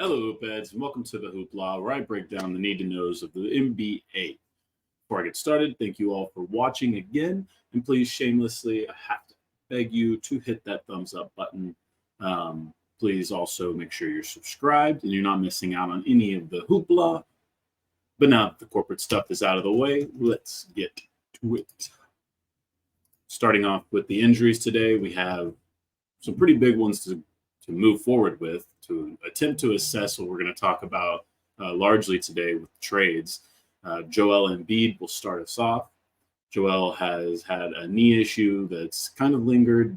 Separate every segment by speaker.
Speaker 1: Hello, Hoopheads, and welcome to the Hoopla, where I break down the need-to-knows of the NBA. Before I get started, thank you all for watching again, and please, shamelessly, I have to beg you to hit that thumbs up button. Please also make sure you're subscribed and you're not missing out on any of the Hoopla. But now that the corporate stuff is out of the way, let's get to it. Starting off with the injuries today, we have some pretty big ones to move forward with, to attempt to assess what we're going to talk about largely today with trades. Joel Embiid will start us off. Joel has had a knee issue that's kind of lingered,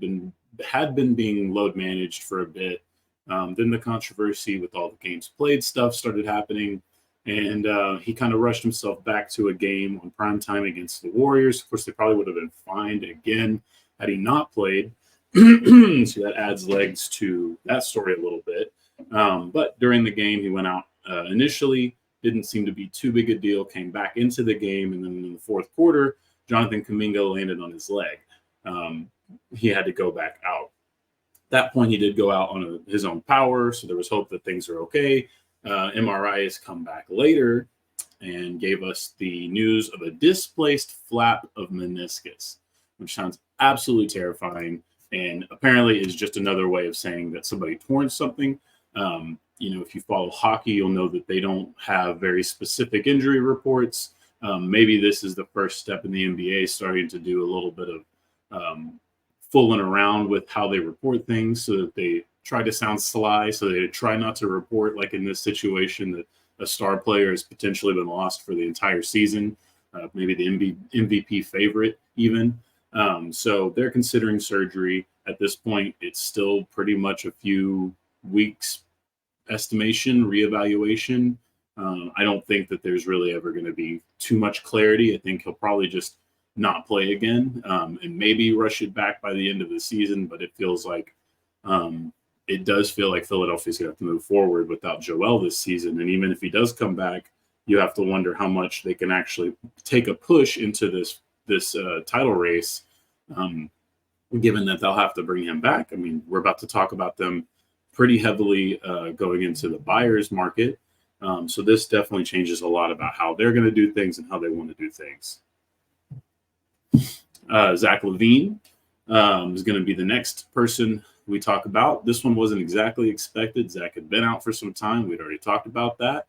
Speaker 1: had been being load managed for a bit. Then the controversy with all the games played stuff started happening, and he kind of rushed himself back to a game on primetime against the Warriors. Of course, they probably would have been fined again had he not played. So that adds legs to that story a little bit. But during the game, he went out initially, didn't seem to be too big a deal, came back into the game, and then in the fourth quarter, Jonathan Kuminga landed on his leg. He had to go back out. At that point, he did go out on his own power, so there was hope that things are okay. MRI has come back later and gave us the news of a displaced flap of meniscus, which sounds absolutely terrifying. And apparently is just another way of saying that somebody torn something. If you follow hockey, you'll know that they don't have very specific injury reports. Maybe this is the first step in the NBA starting to do a little bit of fooling around with how they report things so that they try to sound sly, so they try not to report, like in this situation, that a star player has potentially been lost for the entire season, maybe the MVP favorite even. So they're considering surgery. At this point, it's still pretty much a few weeks estimation, reevaluation. I don't think that there's really ever going to be too much clarity. I think he'll probably just not play again and maybe rush it back by the end of the season. But it does feel like Philadelphia's going to have to move forward without Joel this season. And even if he does come back, you have to wonder how much they can actually take a push into this title race, given that they'll have to bring him back. I mean, we're about to talk about them pretty heavily going into the buyer's market. So this definitely changes a lot about how they're going to do things and how they want to do things. Zach LaVine is going to be the next person we talk about. This one wasn't exactly expected. Zach had been out for some time. We'd already talked about that.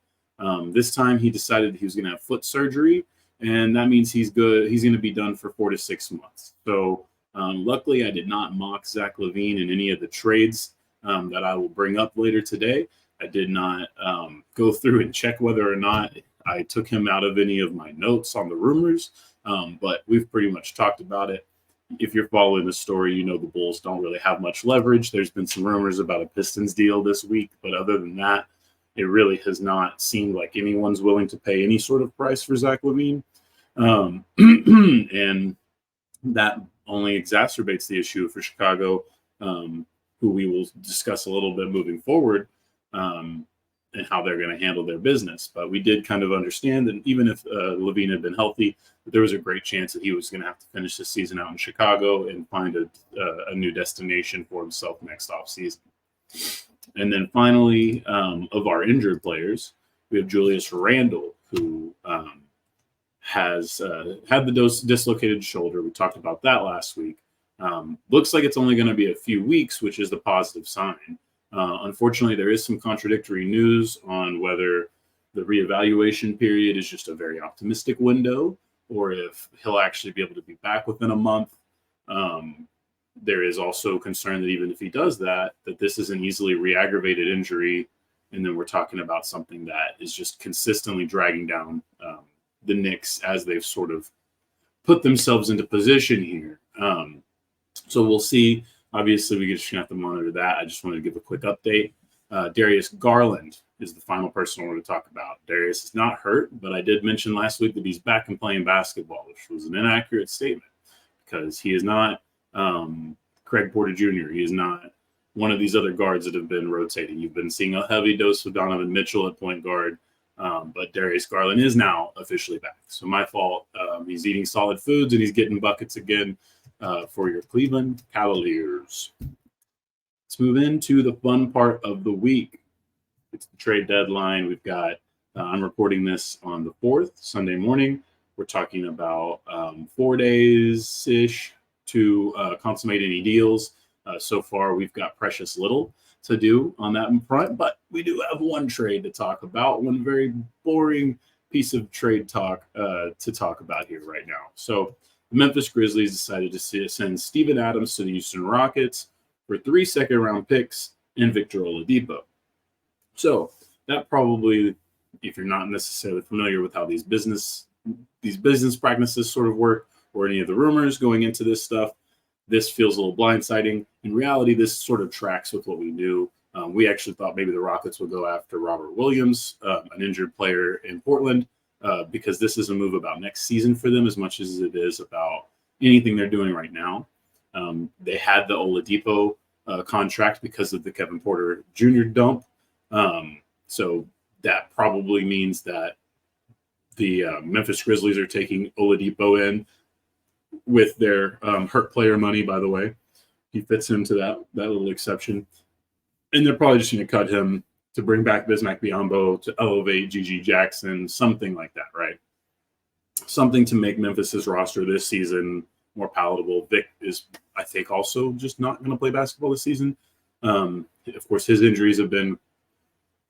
Speaker 1: This time he decided he was going to have foot surgery, and that means he's good. He's going to be done for 4 to 6 months. So luckily, I did not mock Zach LaVine in any of the trades that I will bring up later today. I did not go through and check whether or not I took him out of any of my notes on the rumors, but we've pretty much talked about it. If you're following the story, you know the Bulls don't really have much leverage. There's been some rumors about a Pistons deal this week, but other than that, it really has not seemed like anyone's willing to pay any sort of price for Zach LaVine. And that only exacerbates the issue for Chicago, who we will discuss a little bit moving forward, and how they're going to handle their business. But we did kind of understand that even if LaVine had been healthy, there was a great chance that he was going to have to finish the season out in Chicago and find a new destination for himself next offseason. And then finally, of our injured players, we have Julius Randle, who has had the dislocated shoulder. We talked about that last week. Looks like it's only going to be a few weeks, which is the positive sign. Unfortunately, there is some contradictory news on whether the reevaluation period is just a very optimistic window or if he'll actually be able to be back within a month. There is also concern that even if he does that this is an easily re-aggravated injury, and then we're talking about something that is just consistently dragging down the Knicks as they've sort of put themselves into position here. So we'll see. Obviously, we just have to monitor that. I just wanted to give a quick update. Darius Garland is the final person I want to talk about. Darius is not hurt, but I did mention last week that he's back and playing basketball, which was an inaccurate statement because he is not Craig Porter Jr. He is not one of these other guards that have been rotating. You've been seeing a heavy dose of Donovan Mitchell at point guard, but Darius Garland is now officially back. So my fault. He's eating solid foods and he's getting buckets again for your Cleveland Cavaliers. Let's move into the fun part of the week. It's the trade deadline. We've got, I'm recording this on the 4th, Sunday morning. We're talking about 4 days-ish to consummate any deals. So far, we've got precious little to do on that front, but we do have one trade to talk about, one very boring piece of trade talk to talk about here right now. So the Memphis Grizzlies decided to send Steven Adams to the Houston Rockets for 3 second-round picks and Victor Oladipo. So that probably, if you're not necessarily familiar with how these business practices sort of work, or any of the rumors going into this stuff, this feels a little blindsiding. In reality, this sort of tracks with what we knew. We actually thought maybe the Rockets would go after Robert Williams, an injured player in Portland, because this is a move about next season for them as much as it is about anything they're doing right now. They had the Oladipo contract because of the Kevin Porter Jr. dump. So that probably means that the Memphis Grizzlies are taking Oladipo in with their hurt player money, by the way. He fits into that little exception. And they're probably just going to cut him to bring back Bismack Biyombo, to elevate Gigi Jackson, something like that, right? Something to make Memphis's roster this season more palatable. Vic is, I think, also just not going to play basketball this season. Of course, his injuries have been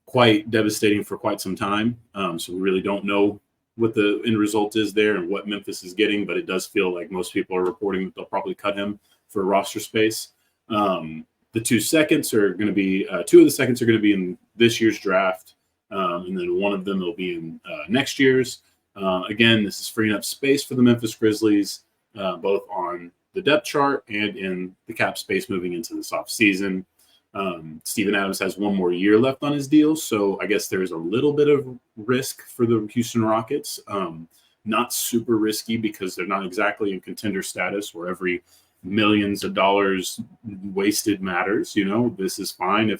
Speaker 1: quite devastating for quite some time. So we really don't know what the end result is there and what Memphis is getting, but it does feel like most people are reporting that they'll probably cut him for roster space. The 2 seconds are going to be, 2 of the seconds are going to be in this year's draft, and then one of them will be in next year's. Again, this is freeing up space for the Memphis Grizzlies, both on the depth chart and in the cap space moving into this offseason. Steven Adams has 1 more year left on his deal, so I guess there's a little bit of risk for the Houston Rockets. Not super risky because they're not exactly in contender status where every millions of dollars wasted matters. You know, this is fine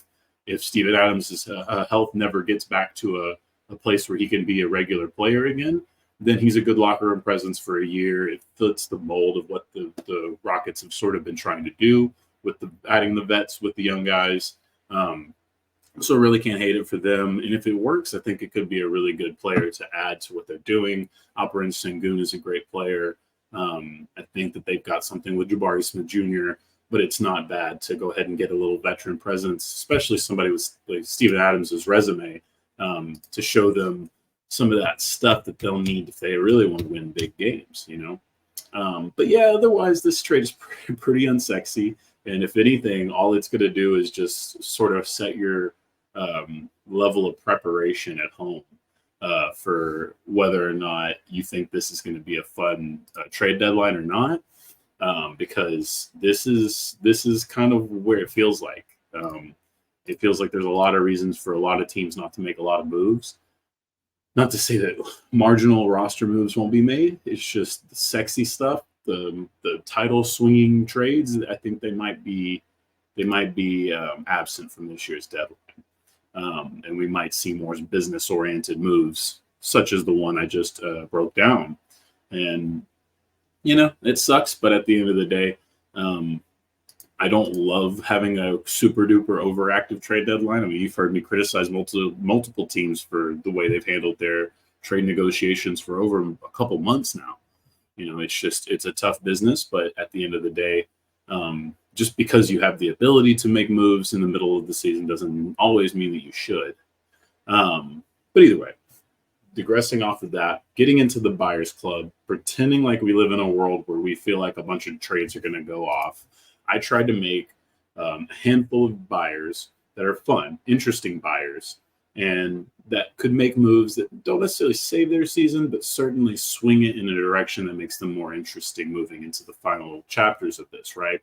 Speaker 1: if Steven Adams' health never gets back to a place where he can be a regular player again, then he's a good locker room presence for a year. It fits the mold of what the Rockets have sort of been trying to do with adding the vets with the young guys. So really can't hate it for them. And if it works, I think it could be a really good player to add to what they're doing. Alperen Sengun is a great player. I think that they've got something with Jabari Smith Jr., but it's not bad to go ahead and get a little veteran presence, especially somebody with like Steven Adams' resume, to show them some of that stuff that they'll need if they really want to win big games, you know? But yeah, otherwise this trade is pretty unsexy. And if anything, all it's going to do is just sort of set your level of preparation at home for whether or not you think this is going to be a fun trade deadline or not, because this is kind of where it feels like. It feels like there's a lot of reasons for a lot of teams not to make a lot of moves. Not to say that marginal roster moves won't be made. It's just the sexy stuff, the title swinging trades. I think they might be absent from this year's deadline. And we might see more business-oriented moves, such as the one I just broke down. And, you know, it sucks, but at the end of the day, I don't love having a super-duper overactive trade deadline. I mean, you've heard me criticize multiple teams for the way they've handled their trade negotiations for over a couple months now. You know, it's a tough business, but at the end of the day, just because you have the ability to make moves in the middle of the season doesn't always mean that you should. But either way, digressing off of that, getting into the buyers club, pretending like we live in a world where we feel like a bunch of trades are going to go off. I tried to make a handful of buyers that are fun, interesting buyers, and that could make moves that don't necessarily save their season, but certainly swing it in a direction that makes them more interesting moving into the final chapters of this, right?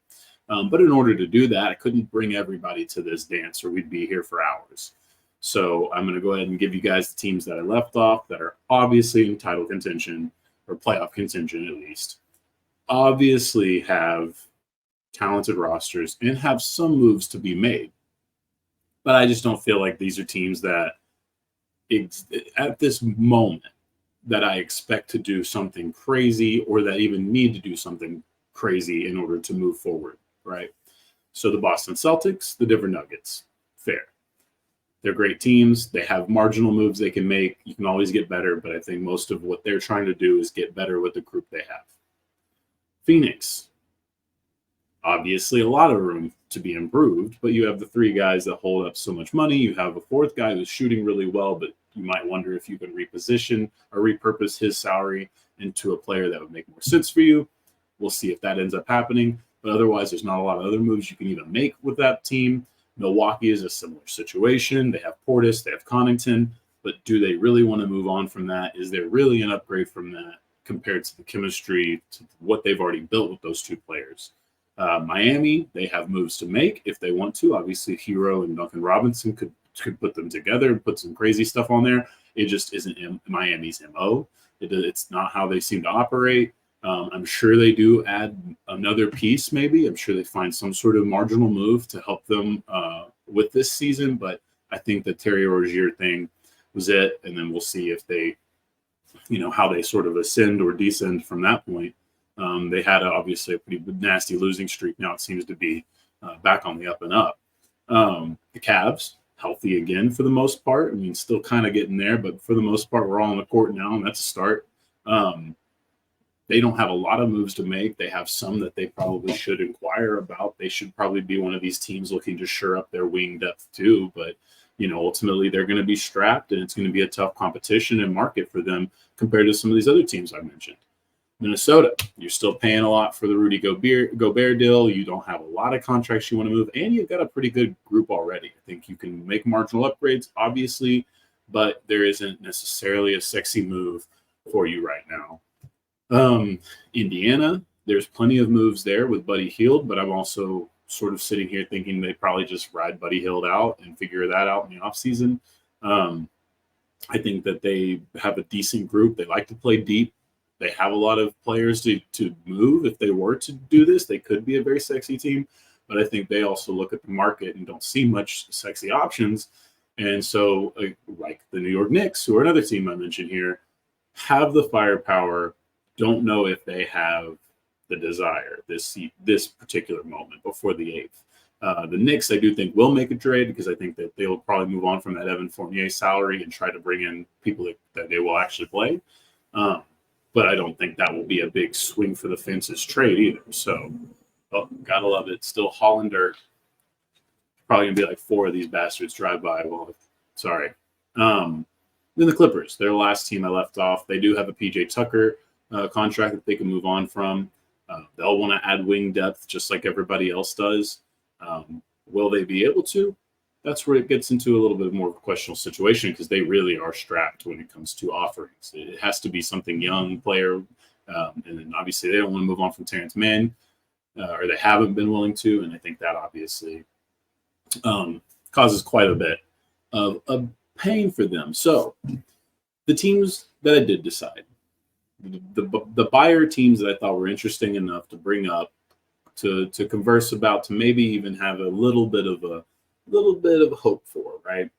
Speaker 1: But in order to do that, I couldn't bring everybody to this dance or we'd be here for hours. So I'm going to go ahead and give you guys the teams that I left off that are obviously in title contention or playoff contention at least, obviously have talented rosters and have some moves to be made. But I just don't feel like these are teams that at this moment that I expect to do something crazy or that even need to do something crazy in order to move forward, right? So the Boston Celtics, the Denver Nuggets, fair. They're great teams. They have marginal moves they can make. You can always get better, but I think most of what they're trying to do is get better with the group they have. Phoenix, obviously a lot of room to be improved, but you have the three guys that hold up so much money. You have a fourth guy who's shooting really well, but you might wonder if you can reposition or repurpose his salary into a player that would make more sense for you. We'll see if that ends up happening, but otherwise there's not a lot of other moves you can even make with that team. Milwaukee is a similar situation. They have Portis, they have Connaughton, but do they really want to move on from that? Is there really an upgrade from that compared to the chemistry, to what they've already built with those two players? Miami, they have moves to make if they want to. Obviously, Hero and Duncan Robinson could put them together and put some crazy stuff on there. It just isn't Miami's MO. It's not how they seem to operate. I'm sure they do add another piece, maybe. I'm sure they find some sort of marginal move to help them with this season. But I think the Terry Rozier thing was it. And then we'll see if they, how they sort of ascend or descend from that point. They had obviously a pretty nasty losing streak. Now it seems to be back on the up and up. The Cavs, healthy again for the most part. I mean, still kind of getting there, but for the most part, we're all on the court now, and that's a start. They don't have a lot of moves to make. They have some that they probably should inquire about. They should probably be one of these teams looking to shore up their wing depth too. But, ultimately they're going to be strapped, and it's going to be a tough competition and market for them compared to some of these other teams I mentioned. Minnesota, you're still paying a lot for the Rudy Gobert deal. You don't have a lot of contracts you want to move, and you've got a pretty good group already. I think you can make marginal upgrades, obviously, but there isn't necessarily a sexy move for you right now. Indiana, there's plenty of moves there with Buddy Hield, but I'm also sort of sitting here thinking they probably just ride Buddy Hield out and figure that out in the offseason. I think that they have a decent group. They like to play deep. They have a lot of players to move. If they were to do this, they could be a very sexy team. But I think they also look at the market and don't see much sexy options. And so, like the New York Knicks, who are another team I mentioned here, have the firepower. Don't know if they have the desire this particular moment before the 8th. The Knicks, I do think, will make a trade because I think that they will probably move on from that Evan Fournier salary and try to bring in people that they will actually play. But I don't think that will be a big swing for the fences trade either. So, gotta love it. Still hauling dirt. Probably going to be like 4 of these bastards drive by. Well, sorry. Then the Clippers, they're the last team I left off. They do have a PJ Tucker contract that they can move on from. They'll want to add wing depth just like everybody else does. Will they be able to? That's where it gets into a little bit more of a questionable situation because they really are strapped when it comes to offerings. It has to be something young player. And then obviously they don't want to move on from Terrence Mann, or they haven't been willing to. And I think that obviously causes quite a bit of pain for them. So the teams that I did decide, the buyer teams that I thought were interesting enough to bring up, to converse about, to maybe even have a little bit of hope for, right?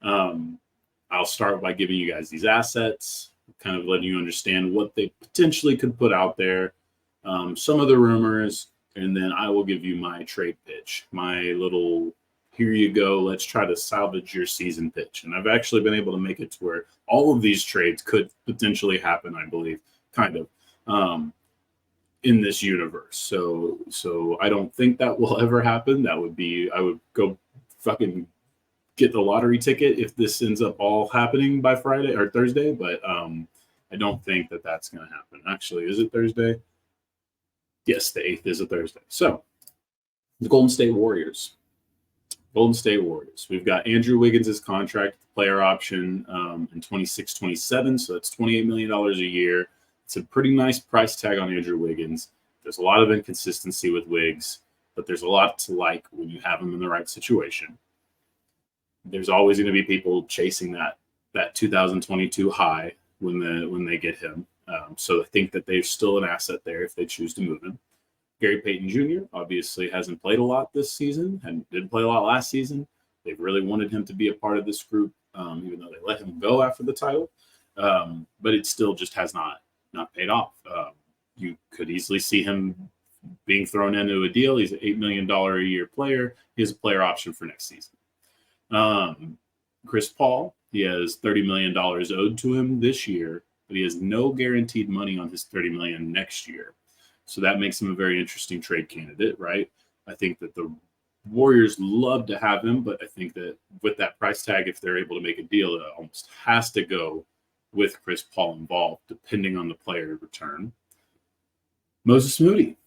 Speaker 1: I'll start by giving you guys these assets, kind of letting you understand what they potentially could put out there, some of the rumors, and then I will give you my trade pitch, my little, here you go, let's try to salvage your season pitch. And I've actually been able to make it to where all of these trades could potentially happen, I believe, kind of, in this universe. So I don't think that will ever happen. That would be, I would go fucking get the lottery ticket if this ends up all happening by Friday or Thursday, but I don't think that that's going to happen. Actually, is it Thursday? Yes, the 8th is a Thursday. So the Golden State Warriors. We've got Andrew Wiggins' contract, player option in 26-27, so that's $28 million a year. It's a pretty nice price tag on Andrew Wiggins. There's a lot of inconsistency with Wiggs, but there's a lot to like when you have him in the right situation. There's always going to be people chasing that 2022 high when they get him. So I think that there's still an asset there if they choose to move him. Gary Payton Jr. obviously hasn't played a lot this season and didn't play a lot last season. They've really wanted him to be a part of this group, even though they let him go after the title. But it still just has not paid off. You could easily see him being thrown into a deal. He's an $8 million a year player. He has a player option for next season. Chris Paul, he has $30 million owed to him this year, but he has no guaranteed money on his $30 million next year. So that makes him a very interesting trade candidate, right? I think that the Warriors love to have him, but I think that with that price tag, if they're able to make a deal, it almost has to go with Chris Paul involved, depending on the player return. Moses Moody,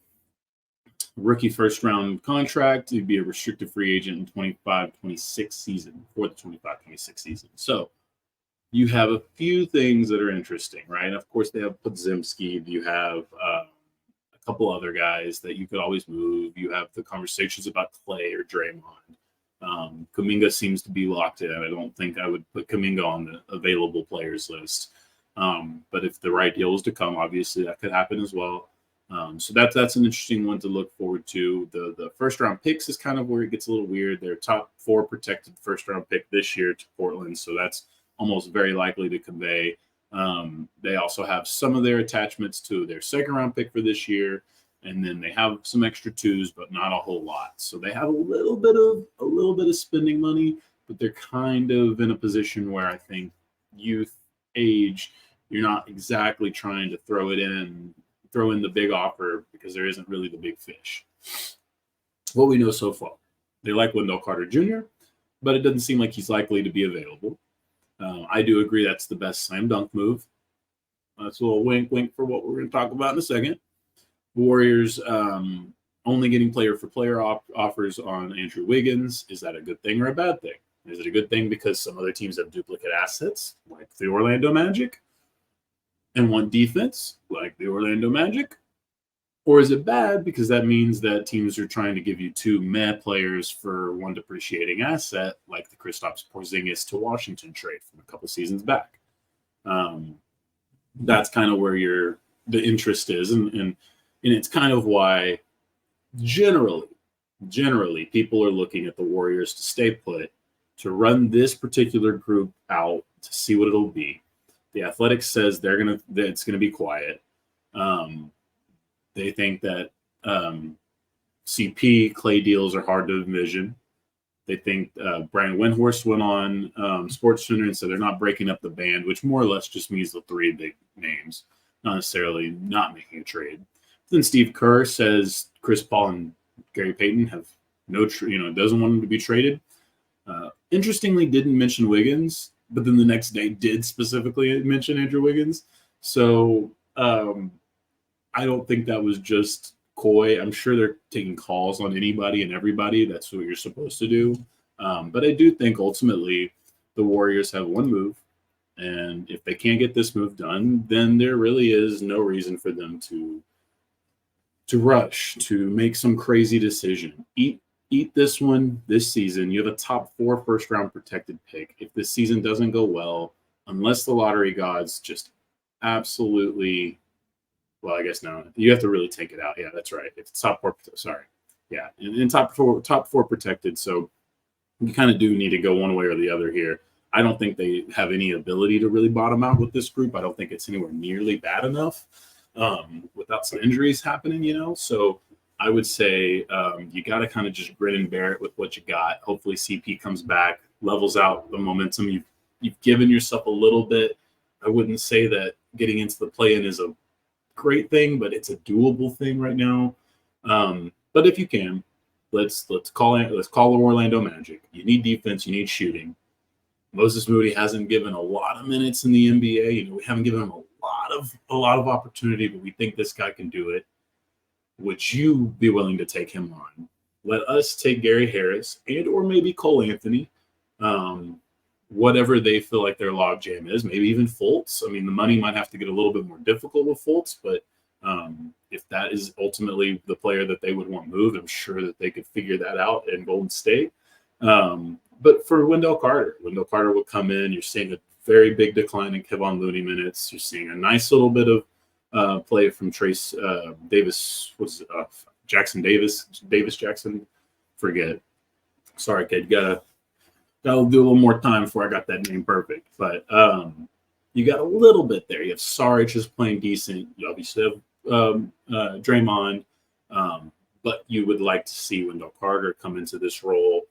Speaker 1: rookie first-round contract. He'd be a restricted free agent in 25-26 season, for the 25-26 season. So you have a few things that are interesting, right? Of course, they have Podziemski. You have a couple other guys that you could always move. You have the conversations about Clay or Draymond. Kuminga seems to be locked in. I don't think I would put Kuminga on the available players list. But if the right deal is to come, obviously that could happen as well. So that's an interesting one to look forward to. The first round picks is kind of where it gets a little weird. They're top 4 protected first round pick this year to Portland, so that's almost very likely to convey. They also have some of their attachments to their second round pick for this year, and then they have some extra 2s, but not a whole lot. So they have a little bit of spending money, but they're kind of in a position where I think youth, age, you're not exactly trying to throw in the big offer because there isn't really the big fish. What we know so far, they like Wendell Carter Jr., but it doesn't seem like he's likely to be available. I do agree that's the best slam dunk move. That's a little wink for what we're going to talk about in a second. Warriors only getting player-for-player offers on Andrew Wiggins. Is that a good thing or a bad thing? Is it a good thing because some other teams have duplicate assets, like the Orlando Magic, and want defense, like the Orlando Magic? Or is it bad because that means that teams are trying to give you 2 meh players for one depreciating asset, like the Kristaps Porzingis to Washington trade from a couple seasons back? That's kind of where the interest is, and it's kind of why generally people are looking at the Warriors to stay put, to run this particular group out to see what it'll be. The Athletic says that it's gonna be quiet. They think that CP Clay deals are hard to envision. They think Brian Windhorst went on SportsCenter and said they're not breaking up the band, which more or less just means the 3 big names, not necessarily not making a trade. Then Steve Kerr says Chris Paul and Gary Payton have doesn't want them to be traded. Interestingly, didn't mention Wiggins, but then the next day did specifically mention Andrew Wiggins. So I don't think that was just coy. I'm sure they're taking calls on anybody and everybody. That's what you're supposed to do. But I do think ultimately the Warriors have one move. And if they can't get this move done, then there really is no reason for them to rush, to make some crazy decision. Eat this one this season. You have a top 4 first-round protected pick. If this season doesn't go well, unless the lottery gods just absolutely – well, I guess no. You have to really take it out. Yeah, that's right. It's top 4. Sorry. Yeah, in top four protected. So you kind of do need to go one way or the other here. I don't think they have any ability to really bottom out with this group. I don't think it's anywhere nearly bad enough without some injuries happening, So I would say you got to kind of just grin and bear it with what you got. Hopefully CP comes back, levels out the momentum. You've given yourself a little bit. I wouldn't say that getting into the play-in is a great thing, but it's a doable thing right now. But if you can, let's call the Orlando Magic. You need defense, you need shooting. Moses Moody hasn't given a lot of minutes in the NBA. We haven't given him a lot of opportunity, but we think this guy can do it. Would you be willing to take him on? Let us take Gary Harris or maybe Cole Anthony, whatever they feel like their logjam is, maybe even Fultz. I mean, the money might have to get a little bit more difficult with Fultz, but if that is ultimately the player that they would want moved, I'm sure that they could figure that out in Golden State. But for Wendell Carter will come in. You're seeing a very big decline in Kevon Looney minutes. You're seeing a nice little bit of play from Trace Davis. Jackson? Forget. Sorry, kid. Gotta do a little more time before I got that name perfect. But you got a little bit there. You have Saric is playing decent. You obviously have Draymond. But you would like to see Wendell Carter come into this role.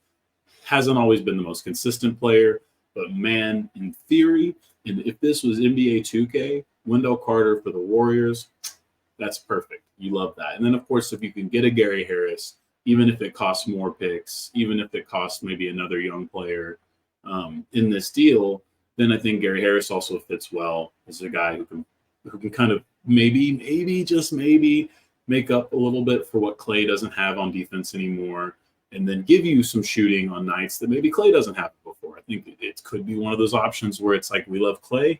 Speaker 1: Hasn't always been the most consistent player. But man, in theory, and if this was NBA 2K, Wendell Carter for the Warriors, that's perfect. You love that. And then, of course, if you can get a Gary Harris, even if it costs more picks, even if it costs maybe another young player in this deal, then I think Gary Harris also fits well as a guy who can kind of maybe just maybe make up a little bit for what Klay doesn't have on defense anymore, and then give you some shooting on nights that maybe Klay doesn't have before. I think it could be one of those options where it's like we love Klay,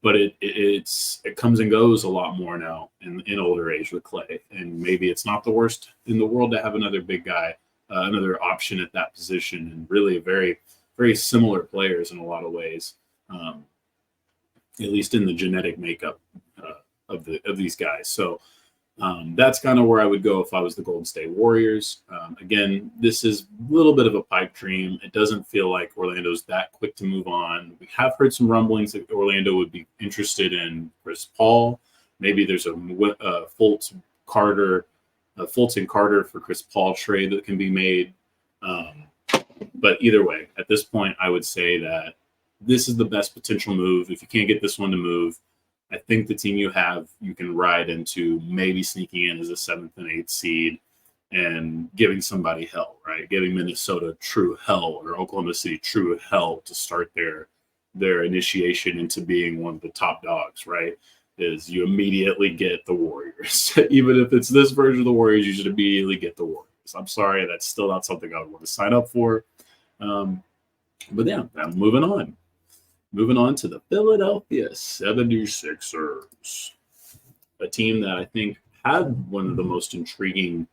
Speaker 1: but it comes and goes a lot more now in older age with Klay, and maybe it's not the worst in the world to have another big guy, another option at that position, and really very, very similar players in a lot of ways, at least in the genetic makeup of these guys. So that's kind of where I would go if I was the Golden State Warriors. Again, this is a little bit of a pipe dream. It doesn't feel like Orlando's that quick to move on. We have heard some rumblings that Orlando would be interested in Chris Paul. Maybe there's a Fultz and Carter for Chris Paul trade that can be made. But either way, at this point, I would say that this is the best potential move. If you can't get this one to move, I think the team you have, you can ride into maybe sneaking in as a 7th and 8th seed and giving somebody hell, right? Giving Minnesota true hell or Oklahoma City true hell to start their initiation into being one of the top dogs, right? Is you immediately get the Warriors. Even if it's this version of the Warriors, you should immediately get the Warriors. I'm sorry, that's still not something I would want to sign up for. But yeah, I'm moving on. Moving on to the Philadelphia 76ers, a team that I think had one of the most intriguing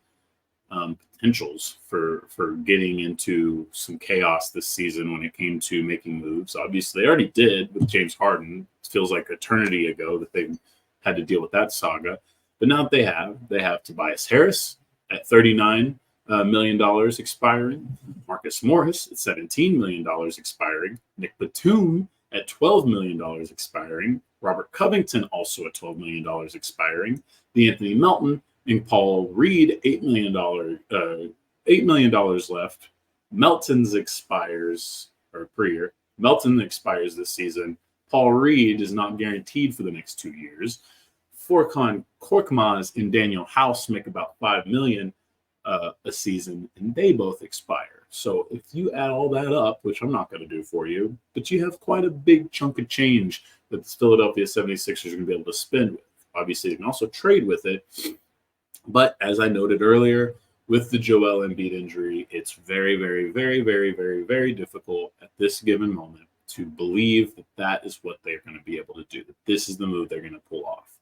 Speaker 1: potentials for getting into some chaos this season when it came to making moves. Obviously, they already did with James Harden. It feels like eternity ago that they had to deal with that saga. But now that they have Tobias Harris at $39 million expiring, Marcus Morris at $17 million expiring, Nick Batum at $12 million expiring, Robert Covington also at $12 million expiring, the Anthony Melton and Paul Reed $8 million left. Melton's expires per year. Melton expires this season. Paul Reed is not guaranteed for the next 2 years. Furkan Korkmaz and Daniel House make about $5 million a season, and they both expire. So if you add all that up, which I'm not going to do for you, but you have quite a big chunk of change that the Philadelphia 76ers are going to be able to spend with. Obviously, you can also trade with it. But as I noted earlier, with the Joel Embiid injury, it's very, very, very, very, very, very difficult at this given moment to believe that that is what they're going to be able to do, that this is the move they're going to pull off.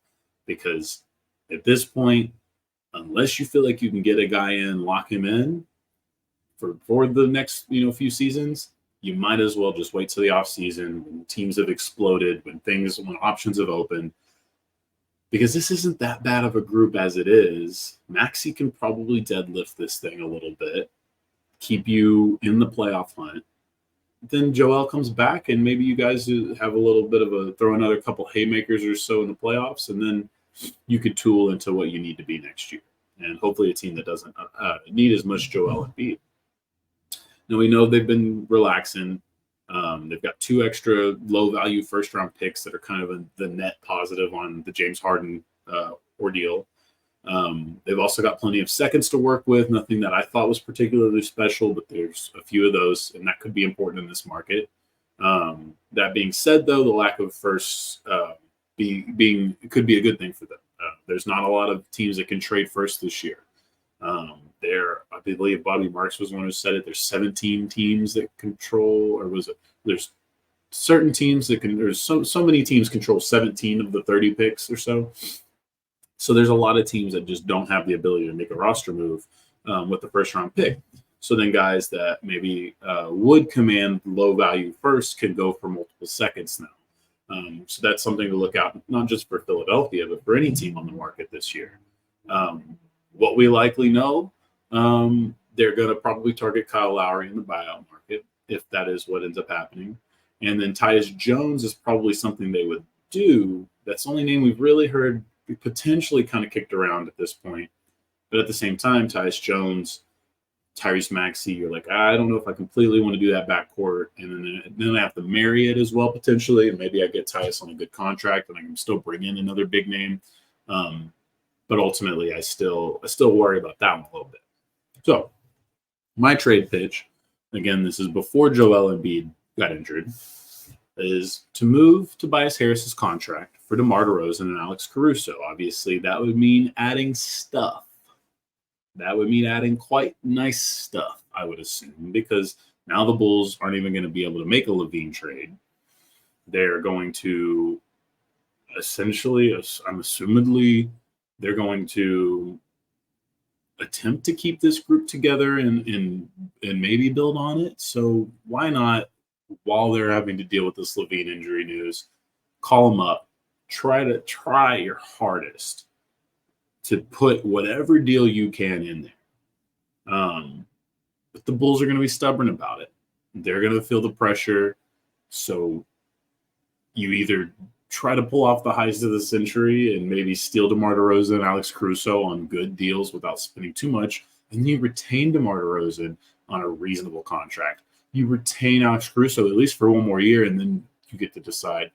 Speaker 1: Because at this point, unless you feel like you can get a guy in, lock him in for the next few seasons, you might as well just wait till the offseason when teams have exploded, when options have opened. Because this isn't that bad of a group as it is. Maxey can probably deadlift this thing a little bit, keep you in the playoff hunt. Then Joel comes back, and maybe you guys have a little bit of throw another couple haymakers or so in the playoffs, and then you could tool into what you need to be next year. And hopefully a team that doesn't need as much Joel Embiid. Now, we know they've been relaxing. They've got 2 extra low-value first-round picks that are kind of the net positive on the James Harden ordeal. They've also got plenty of seconds to work with, nothing that I thought was particularly special, but there's a few of those, and that could be important in this market. That being said, though, the lack of firsts could be a good thing for them. There's not a lot of teams that can trade first this year. I believe Bobby Marks was one who said it. There's 17 teams that control, or was it? There's certain teams that can. There's so many teams control 17 of the 30 picks or so. So there's a lot of teams that just don't have the ability to make a roster move with the first round pick. So then guys that maybe would command low value first can go for multiple seconds now. So that's something to look out, not just for Philadelphia, but for any team on the market this year. What we likely know, they're going to probably target Kyle Lowry in the buyout market, if that is what ends up happening. And then Tyus Jones is probably something they would do. That's the only name we've really heard potentially kind of kicked around at this point. But at the same time, Tyus Jones Tyrese Maxey, you're like, I don't know if I completely want to do that backcourt. And then I have to marry it as well, potentially. And maybe I get Tyus on a good contract and I can still bring in another big name. But ultimately, I still worry about that one a little bit. So my trade pitch, again, this is before Joel Embiid got injured, is to move Tobias Harris's contract for DeMar DeRozan and Alex Caruso. Obviously, that would mean adding stuff. That would mean adding quite nice stuff, I would assume, because now the Bulls aren't even going to be able to make a LaVine trade. They're going to essentially, I'm assumedly, they're going to attempt to keep this group together and maybe build on it. So why not, while they're having to deal with this LaVine injury news, call them up, try your hardest to put whatever deal you can in there. But the Bulls are going to be stubborn about it. They're going to feel the pressure. So you either try to pull off the highs of the century and maybe steal DeMar DeRozan and Alex Caruso on good deals without spending too much, and then you retain DeMar DeRozan on a reasonable contract. You retain Alex Caruso at least for one more year, and then you get to decide.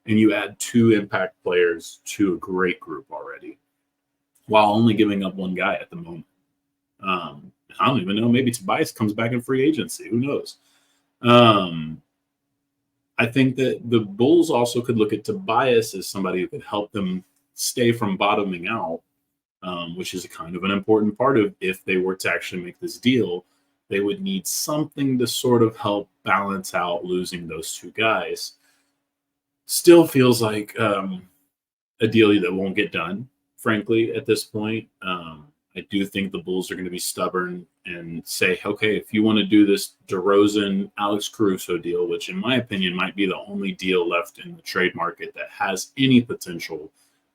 Speaker 1: And you add 2 impact players to a great group already, while only giving up one guy at the moment. I don't even know. Maybe Tobias comes back in free agency. Who knows? I think that the Bulls also could look at Tobias as somebody who could help them stay from bottoming out, which is a kind of an important part of if they were to actually make this deal. They would need something to sort of help balance out losing those 2 guys. Still feels like a deal that won't get done, frankly, at this point. I do think the Bulls are going to be stubborn and say, okay, if you want to do this DeRozan, Alex Caruso deal, which in my opinion might be the only deal left in the trade market that has any potential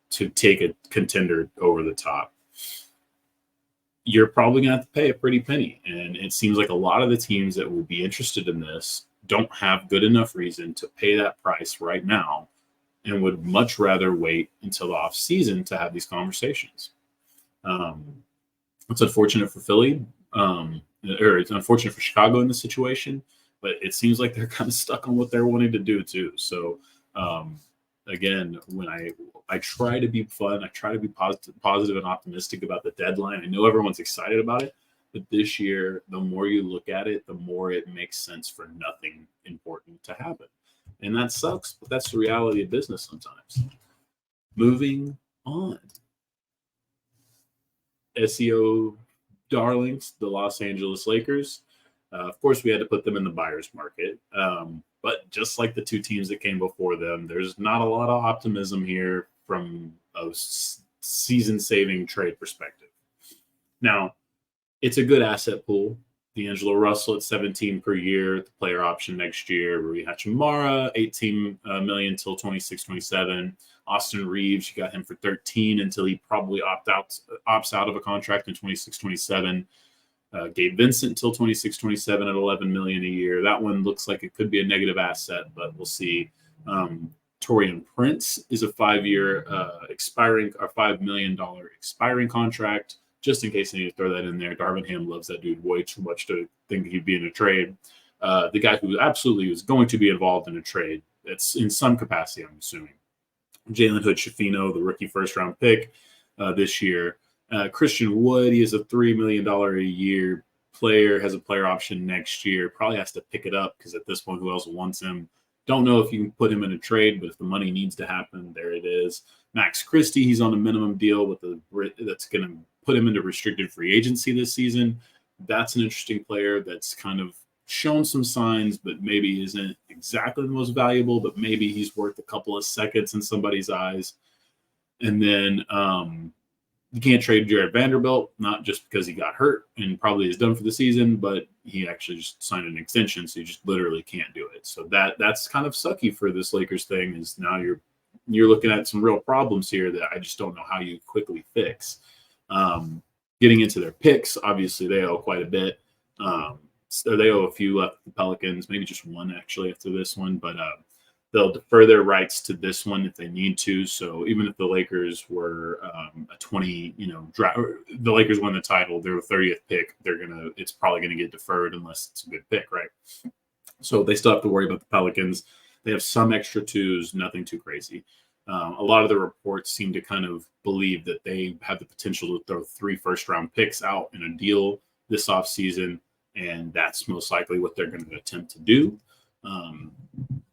Speaker 1: to take a contender over the top, you're probably going to have to pay a pretty penny. And it seems like a lot of the teams that would be interested in this don't have good enough reason to pay that price right now and would much rather wait until the off season to have these conversations. It's unfortunate for Philly, or it's unfortunate for Chicago in this situation, but it seems like they're kind of stuck on what they're wanting to do too. So, again, when I try to be fun, I try to be positive and optimistic about the deadline. I know everyone's excited about it, but this year, the more you look at it, the more it makes sense for nothing important to happen. And that sucks, but that's the reality of business sometimes. Moving on. SEO darlings, the Los Angeles Lakers. Of course, we had to put them in the buyer's market. But just like the 2 teams that came before them, there's not a lot of optimism here from a season-saving trade perspective. Now, it's a good asset pool. D'Angelo Russell at $17 per year, the player option next year. Rui Hachimura, $18 million until 26-27. Austin Reeves, you got him for $13 until he probably opts out of a contract in 26-27. Gabe Vincent until 26-27 at $11 million a year. That one looks like it could be a negative asset, but we'll see. Taurean Prince is a 5-year expiring, or $5 million expiring contract. Just in case I need to throw that in there, Darvin Ham loves that dude way too much to think he'd be in a trade. The guy who absolutely is going to be involved in a trade, it's in some capacity, I'm assuming. Jalen Hood-Schifino, the rookie first-round pick this year. Christian Wood, he is a $3 million a year player, has a player option next year. Probably has to pick it up because at this point, who else wants him? Don't know if you can put him in a trade, but if the money needs to happen, there it is. Max Christie, he's on a minimum deal that's going to put him into restricted free agency this season. That's an interesting player that's kind of shown some signs, but maybe isn't exactly the most valuable, but maybe he's worth a couple of seconds in somebody's eyes. And then you can't trade Jared Vanderbilt, not just because he got hurt and probably is done for the season, but he actually just signed an extension, so you just literally can't do it. So that's kind of sucky for this Lakers thing, is now you're looking at some real problems here that I just don't know how you quickly fix. Getting into their picks, obviously they owe quite a bit. So they owe a few left the Pelicans, maybe just one actually after this one. But they'll defer their rights to this one if they need to. So even if the Lakers were a 20, the Lakers won the title, they're the 30th pick. It's probably gonna get deferred unless it's a good pick, right? So they still have to worry about the Pelicans. They have some extra twos, nothing too crazy. A lot of the reports seem to kind of believe that they have the potential to throw 3 first-round picks out in a deal this offseason, and that's most likely what they're going to attempt to do.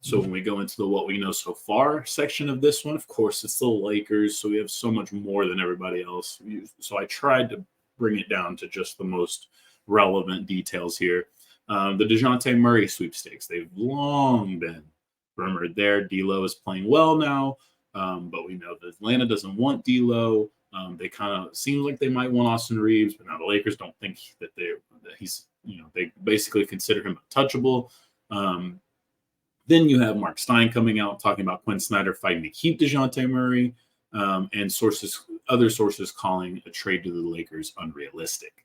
Speaker 1: So when we go into the what we know so far section of this one, of course, it's the Lakers, so we have so much more than everybody else. So I tried to bring it down to just the most relevant details here. The DeJounte Murray sweepstakes, they've long been rumored there. D'Lo is playing well now, but we know that Atlanta doesn't want D'Lo. They kind of seems like they might want Austin Reeves, but now the Lakers don't think that he's, they basically consider him untouchable. Then you have Marc Stein coming out talking about Quinn Snyder fighting to keep DeJounte Murray, and other sources calling a trade to the Lakers unrealistic.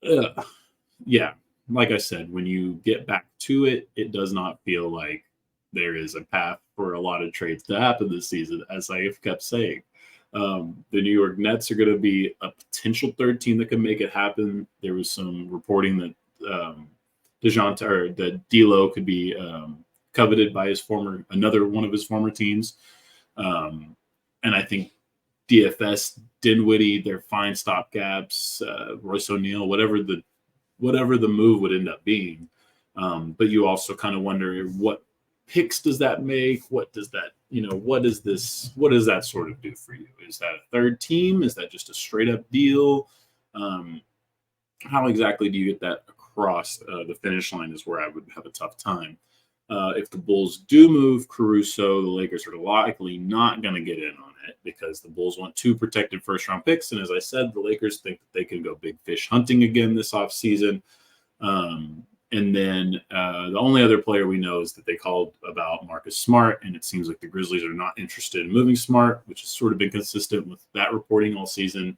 Speaker 1: Yeah, like I said, when you get back to it, it does not feel like there is a path for a lot of trades to happen this season, as I have kept saying. The New York Nets are going to be a potential third team that can make it happen. There was some reporting that that D'Lo could be coveted by another one of his former teams, and I think DFS, Dinwiddie, they're fine stopgaps. Royce O'Neal, whatever the move would end up being, but you also kind of wonder what picks does that make? What does that, what does that sort of do for you? Is that a third team? Is that just a straight up deal? How exactly do you get that across the finish line is where I would have a tough time. If the Bulls do move Caruso, the Lakers are likely not going to get in on it because the Bulls want 2 protected first-round picks. And as I said, the Lakers think that they can go big fish hunting again this offseason. And then the only other player we know is that they called about Marcus Smart, and it seems like the Grizzlies are not interested in moving Smart, which has sort of been consistent with that reporting all season.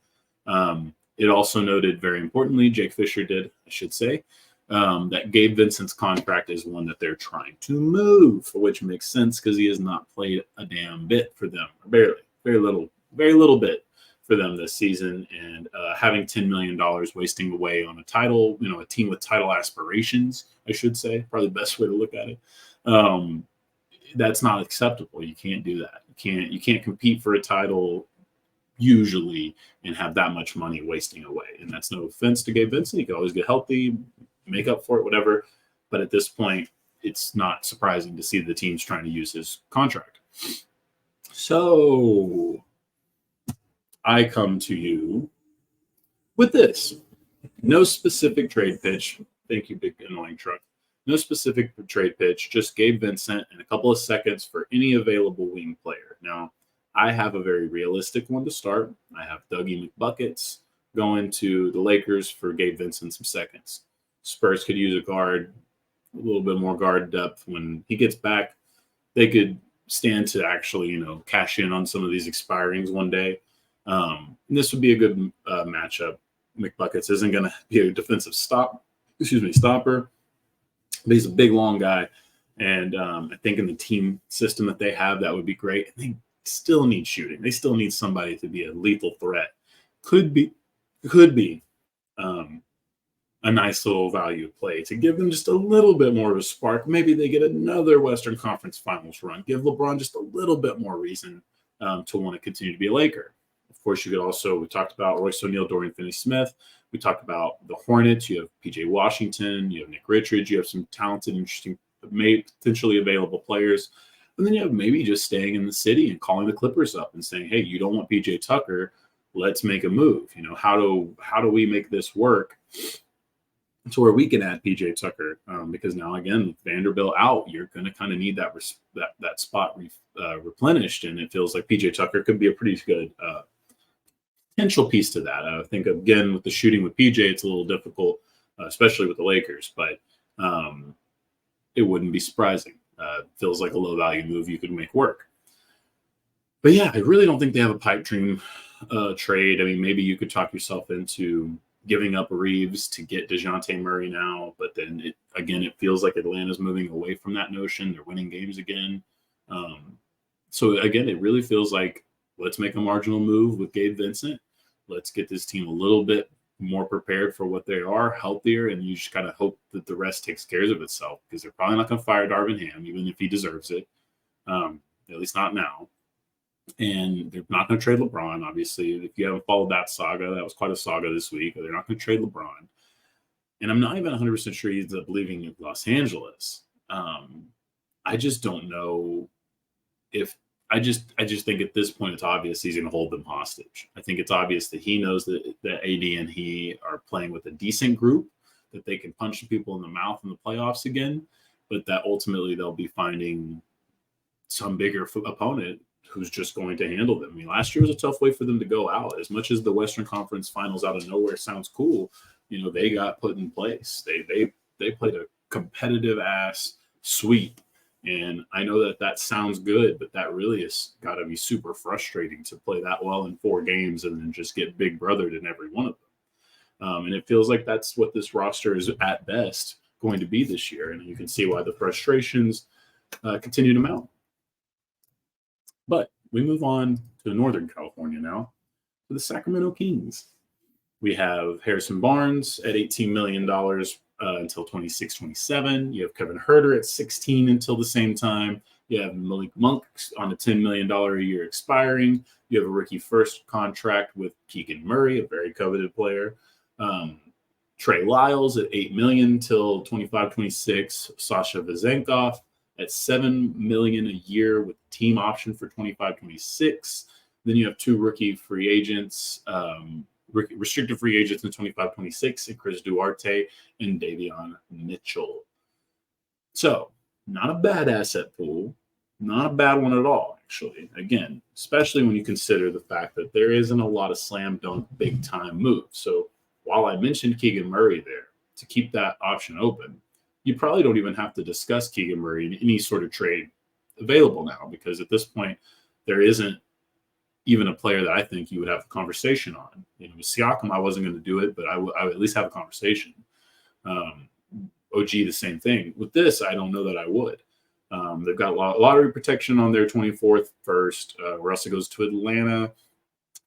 Speaker 1: It also noted, very importantly, Jake Fisher did, I should say, that Gabe Vincent's contract is one that they're trying to move, which makes sense because he has not played a damn bit for them, or barely, very little bit for them this season. And having $10 million wasting away on a title, a team with title aspirations, I should say, probably the best way to look at it. That's not acceptable. You can't do that. You can't compete for a title usually and have that much money wasting away. And that's no offense to Gabe Vincent. He could always get healthy, make up for it, whatever. But at this point, it's not surprising to see the teams trying to use his contract. So I come to you with this. No specific trade pitch. Thank you, big annoying truck. No specific trade pitch, just Gabe Vincent and a couple of seconds for any available wing player. Now, I have a very realistic one to start. I have Dougie McBuckets going to the Lakers for Gabe Vincent some seconds. Spurs could use a guard, a little bit more guard depth. When he gets back, they could stand to actually, cash in on some of these expirings one day. And this would be a good matchup. McBuckets isn't going to be a defensive stopper, but he's a big, long guy. And I think in the team system that they have, that would be great. And they still need shooting. They still need somebody to be a lethal threat. Could be a nice little value play to give them just a little bit more of a spark. Maybe they get another Western Conference Finals run. Give LeBron just a little bit more reason to want to continue to be a Laker. Of course, you could also, we talked about Royce O'Neal, Dorian Finney-Smith. We talked about the Hornets. You have P.J. Washington. You have Nick Richards. You have some talented, interesting, potentially available players. And then you have maybe just staying in the city and calling the Clippers up and saying, hey, you don't want P.J. Tucker. Let's make a move. How do we make this work to where we can add P.J. Tucker? Because now, again, with Vanderbilt out, you're going to kind of need that spot replenished. And it feels like P.J. Tucker could be a pretty good potential piece to that. I think, again, with the shooting with PJ, it's a little difficult, especially with the Lakers, but it wouldn't be surprising. Feels like a low-value move you could make work. But, yeah, I really don't think they have a pipe dream trade. I mean, maybe you could talk yourself into giving up Reeves to get DeJounte Murray now. But then, it feels like Atlanta's moving away from that notion. They're winning games again. So, again, it really feels like let's make a marginal move with Gabe Vincent. Let's get this team a little bit more prepared for what they are, healthier, and you just kind of hope that the rest takes care of itself, because they're probably not going to fire Darvin Ham, even if he deserves it, at least not now. And they're not going to trade LeBron, obviously. If you haven't followed that saga, that was quite a saga this week. They're not going to trade LeBron. And I'm not even 100% sure he's leaving in Los Angeles. I just don't know if I just think at this point it's obvious he's going to hold them hostage. I think it's obvious that he knows that AD and he are playing with a decent group, that they can punch people in the mouth in the playoffs again, but that ultimately they'll be finding some bigger opponent who's just going to handle them. I mean, last year was a tough way for them to go out. As much as the Western Conference Finals out of nowhere sounds cool, they got put in place. They played a competitive ass sweep. And I know that sounds good, but that really has got to be super frustrating to play that well in 4 games and then just get big brothered in every one of them. And it feels like that's what this roster is at best going to be this year. And you can see why the frustrations continue to mount. But we move on to Northern California now, to the Sacramento Kings. We have Harrison Barnes at $18 million until 26-27. You have Kevin Huerter at 16 until the same time. You have Malik Monk on a $10 million a year expiring. You have a rookie first contract with Keegan Murray, a very coveted player. Trey Lyles at $8 million till 25-26. Sasha Vezenkov at $7 million a year with team option for 25-26. Then you have 2 rookie free agents, restricted free agents in 25-26, and Chris Duarte and Davion Mitchell. So, not a bad asset pool. Not a bad one at all, actually. Again, especially when you consider the fact that there isn't a lot of slam dunk big time moves. So, while I mentioned Keegan Murray there to keep that option open, you probably don't even have to discuss Keegan Murray in any sort of trade available now, because at this point, there isn't even a player that I think you would have a conversation on. With Siakam, I wasn't going to do it, but I would at least have a conversation. OG, the same thing. With this, I don't know that I would. They've got lottery protection on their 24th first. Russell goes to Atlanta.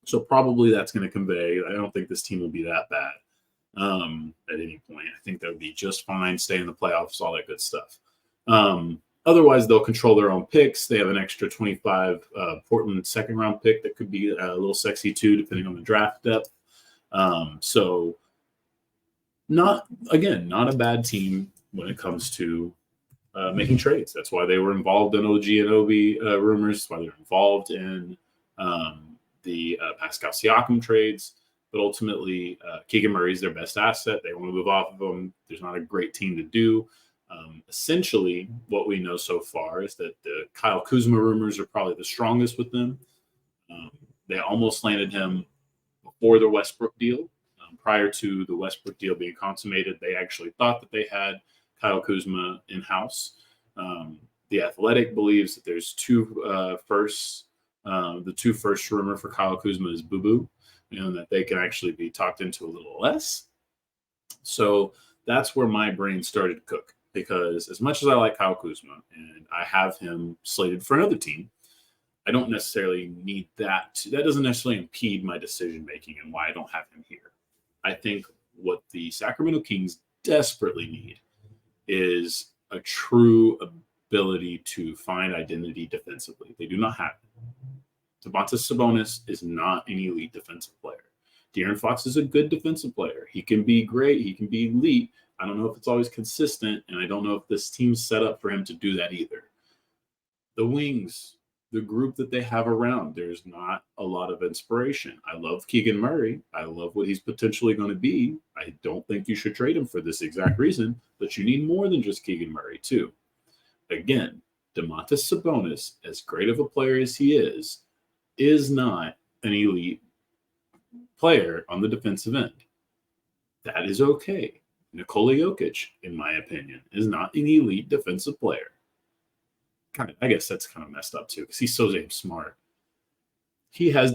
Speaker 1: So probably that's going to convey. I don't think this team will be that bad at any point. I think that would be just fine, stay in the playoffs, all that good stuff. Otherwise, they'll control their own picks. They have an extra 25 Portland second-round pick that could be a little sexy too, depending on the draft depth. So, not a bad team when it comes to making trades. That's why they were involved in OG and Obi rumors. That's why they're involved in the Pascal Siakam trades. But ultimately, Keegan Murray is their best asset. They want to move off of him. There's not a great team to do. Essentially, what we know so far is that the Kyle Kuzma rumors are probably the strongest with them. They almost landed him before the Westbrook deal. Prior to the Westbrook deal being consummated, they actually thought that they had Kyle Kuzma in-house. The Athletic believes that there's 2 firsts. The 2 first rumor for Kyle Kuzma is boo-boo, and that they can actually be talked into a little less. So that's where my brain started to cook. Because as much as I like Kyle Kuzma and I have him slated for another team, I don't necessarily need that. That doesn't necessarily impede my decision-making and why I don't have him here. I think what the Sacramento Kings desperately need is a true ability to find identity defensively. They do not have it. Domantas Sabonis is not an elite defensive player. De'Aaron Fox is a good defensive player. He can be great. He can be elite. I don't know if it's always consistent, and I don't know if this team's set up for him to do that either. The wings, the group that they have around, there's not a lot of inspiration. I love Keegan Murray. I love what he's potentially going to be. I don't think you should trade him for this exact reason, but you need more than just Keegan Murray, too. Again, Domantas Sabonis, as great of a player as he is not an elite player on the defensive end. That is okay. Nikola Jokic, in my opinion, is not an elite defensive player. I guess that's kind of messed up too, because he's so damn smart. He has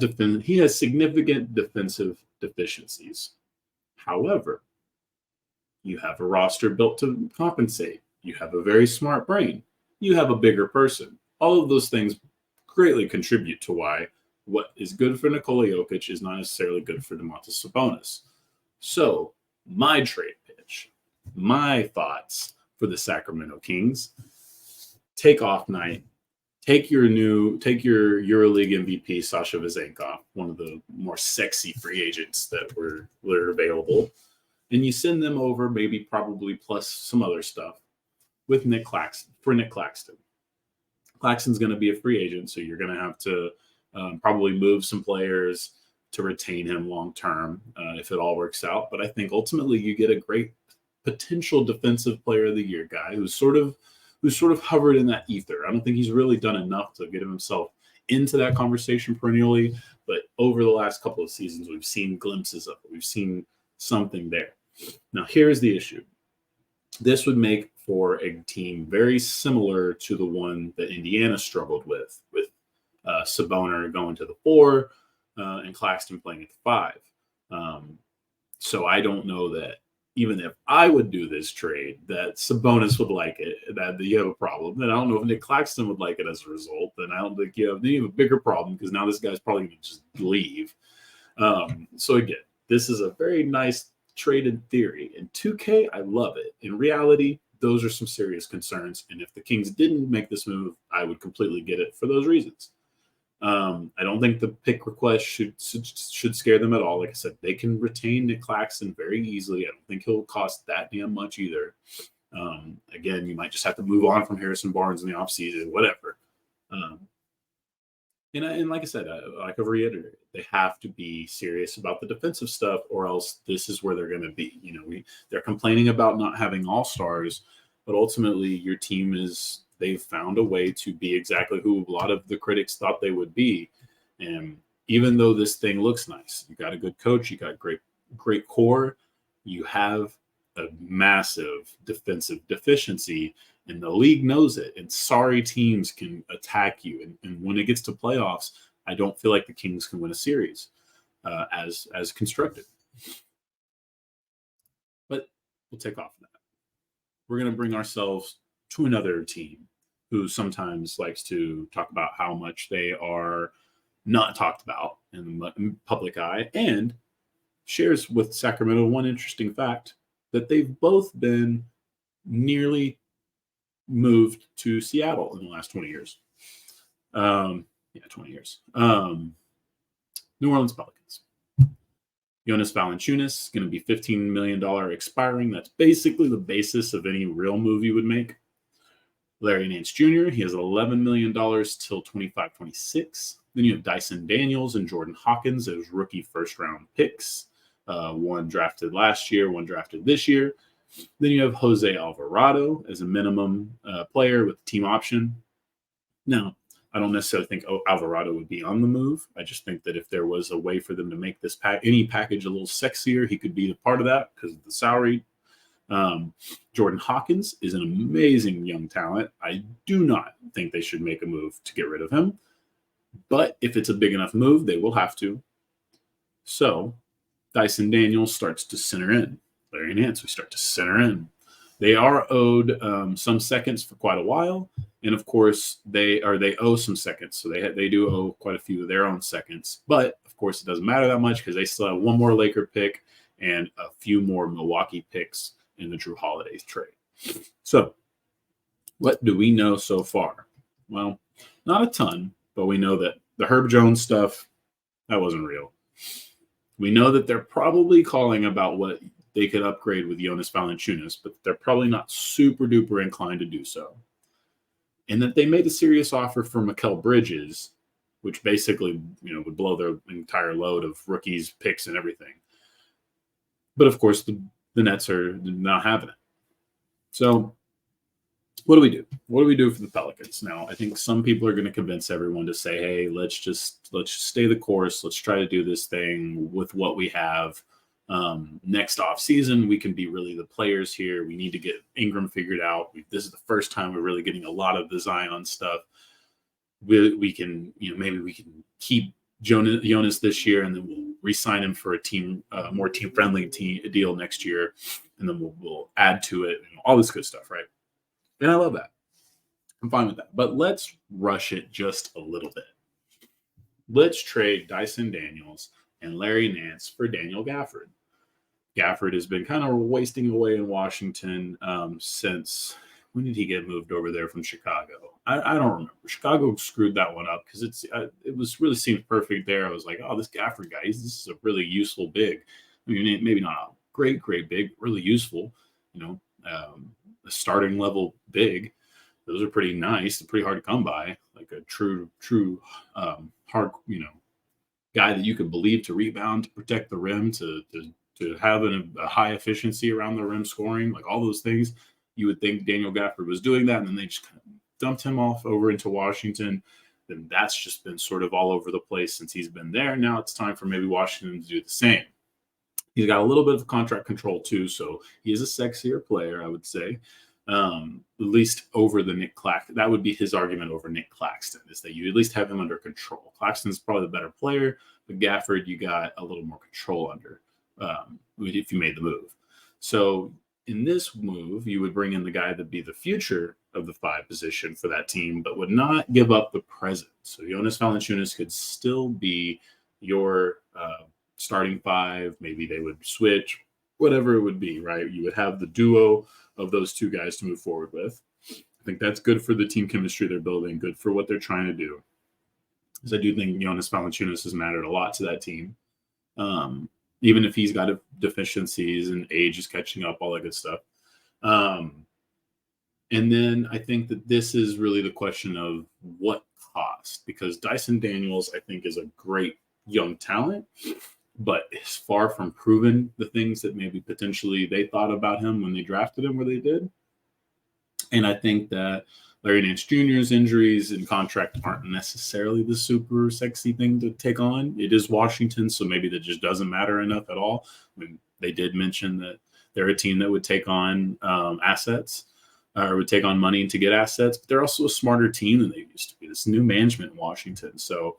Speaker 1: significant defensive deficiencies. However, you have a roster built to compensate. You have a very smart brain. You have a bigger person. All of those things greatly contribute to why what is good for Nikola Jokic is not necessarily good for Domantas Sabonis. So, my trade pitch, my thoughts for the Sacramento Kings: take off night. Take your EuroLeague MVP, Sasha Vezenkov, one of the more sexy free agents that were available, and you send them over, probably plus some other stuff, with Nick Claxton. Claxton's going to be a free agent, so you're going to have to probably move some players to retain him long term if it all works out. But I think ultimately you get a great potential defensive player of the year guy who's sort of hovered in that ether. I don't think he's really done enough to get himself into that conversation perennially, but over the last couple of seasons, we've seen glimpses of it. We've seen something there. Now, here's the issue. This would make for a team very similar to the one that Indiana struggled with Sabonis going to the 4 and Claxton playing at the 5. So I don't know that even if I would do this trade, that Sabonis would like it, that you have a problem. And I don't know if Nick Claxton would like it as a result. Then I don't think you have a bigger problem because now this guy's probably going to just leave. So again, this is a very nice trade in theory. In 2K, I love it. In reality, those are some serious concerns. And if the Kings didn't make this move, I would completely get it for those reasons. I don't think the pick request should scare them at all. Like I said, they can retain Nick Claxton very easily. I don't think he'll cost that damn much either. Again, you might just have to move on from Harrison Barnes in the offseason, whatever. And like I said, like I've reiterated, they have to be serious about the defensive stuff, or else this is where they're going to be. They're complaining about not having all-stars, but ultimately your team they've found a way to be exactly who a lot of the critics thought they would be. And even though this thing looks nice, you got a good coach, you got great core, you have a massive defensive deficiency, and the league knows it. And sorry teams can attack you. And when it gets to playoffs, I don't feel like the Kings can win a series as constructed. But we'll take off that. We're going to bring ourselves to another team who sometimes likes to talk about how much they are not talked about in the public eye, and shares with Sacramento one interesting fact that they've both been nearly moved to Seattle in the last 20 years. 20 years. New Orleans Pelicans. Jonas Valanciunas is going to be $15 million expiring. That's basically the basis of any real move you would make. Larry Nance Jr., he has $11 million till 25-26. Then you have Dyson Daniels and Jordan Hawkins as rookie first-round picks. One drafted last year, one drafted this year. Then you have Jose Alvarado as a minimum player with team option. Now, I don't necessarily think Alvarado would be on the move. I just think that if there was a way for them to make this any package a little sexier, he could be a part of that because of the salary. Jordan Hawkins is an amazing young talent. I do not think they should make a move to get rid of him. But if it's a big enough move, they will have to. So Dyson Daniels starts to center in. Larry Nance, we start to center in. They are owed some seconds for quite a while. And of course, they owe some seconds. So they do owe quite a few of their own seconds. But of course, it doesn't matter that much because they still have one more Laker pick and a few more Milwaukee picks in the Drew Holiday trade. So what do we know so far? Well, not a ton, but we know that the Herb Jones stuff, that wasn't real. We know that they're probably calling about what they could upgrade with Jonas Valanciunas, but they're probably not super duper inclined to do so. And that they made a serious offer for Mikal Bridges, which basically, would blow their entire load of rookies, picks, and everything. But of course, the Nets are not having it. So what do we do? What do we do for the Pelicans? Now, I think some people are going to convince everyone to say, hey, let's just stay the course. Let's try to do this thing with what we have. Next off season, we can be really the players here. We need to get Ingram figured out. This is the first time we're really getting a lot of the Zion stuff. We can, maybe we can keep Jonas this year, and then we'll re-sign him for a more team-friendly deal next year, and then we'll add to it and all this good stuff, right? And I love that. I'm fine with that. But let's rush it just a little bit. Let's trade Dyson Daniels and Larry Nance for Daniel Gafford. Gafford has been kind of wasting away in Washington since – when did he get moved over there from Chicago? I don't remember. Chicago screwed that one up because it was really seemed perfect there. I was like, oh, this Gafford guy, this is a really useful big. I mean, maybe not a great big, really useful, a starting level big. Those are pretty nice, pretty hard to come by, like a true hard, guy that you could believe to rebound, to protect the rim, to have a high efficiency around the rim scoring, like all those things. You would think Daniel Gafford was doing that, and then they just kind of dumped him off over into Washington. Then that's just been sort of all over the place since he's been there. Now it's time for maybe Washington to do the same. He's got a little bit of contract control too, so he is a sexier player, I would say. At least over the Nick Claxton. That would be his argument over Nick Claxton, is that you at least have him under control. Claxton's probably the better player, but Gafford you got a little more control under if you made the move. So in this move, you would bring in the guy that'd be the future of the 5 position for that team, but would not give up the present. So Jonas Valanciunas could still be your starting 5. Maybe they would switch, whatever it would be, right? You would have the duo of those 2 guys to move forward with. I think that's good for the team chemistry they're building, good for what they're trying to do. Because I do think Jonas Valanciunas has mattered a lot to that team. Even if he's got deficiencies and age is catching up, all that good stuff. And then I think that this is really the question of what cost, because Dyson Daniels, I think, is a great young talent, but is far from proven the things that maybe potentially they thought about him when they drafted him where they did. And I think that Larry Nance Jr.'s injuries and contract aren't necessarily the super sexy thing to take on. It is Washington, so maybe that just doesn't matter enough at all. I mean, they did mention that they're a team that would take on assets or would take on money to get assets, but they're also a smarter team than they used to be. This new management in Washington. So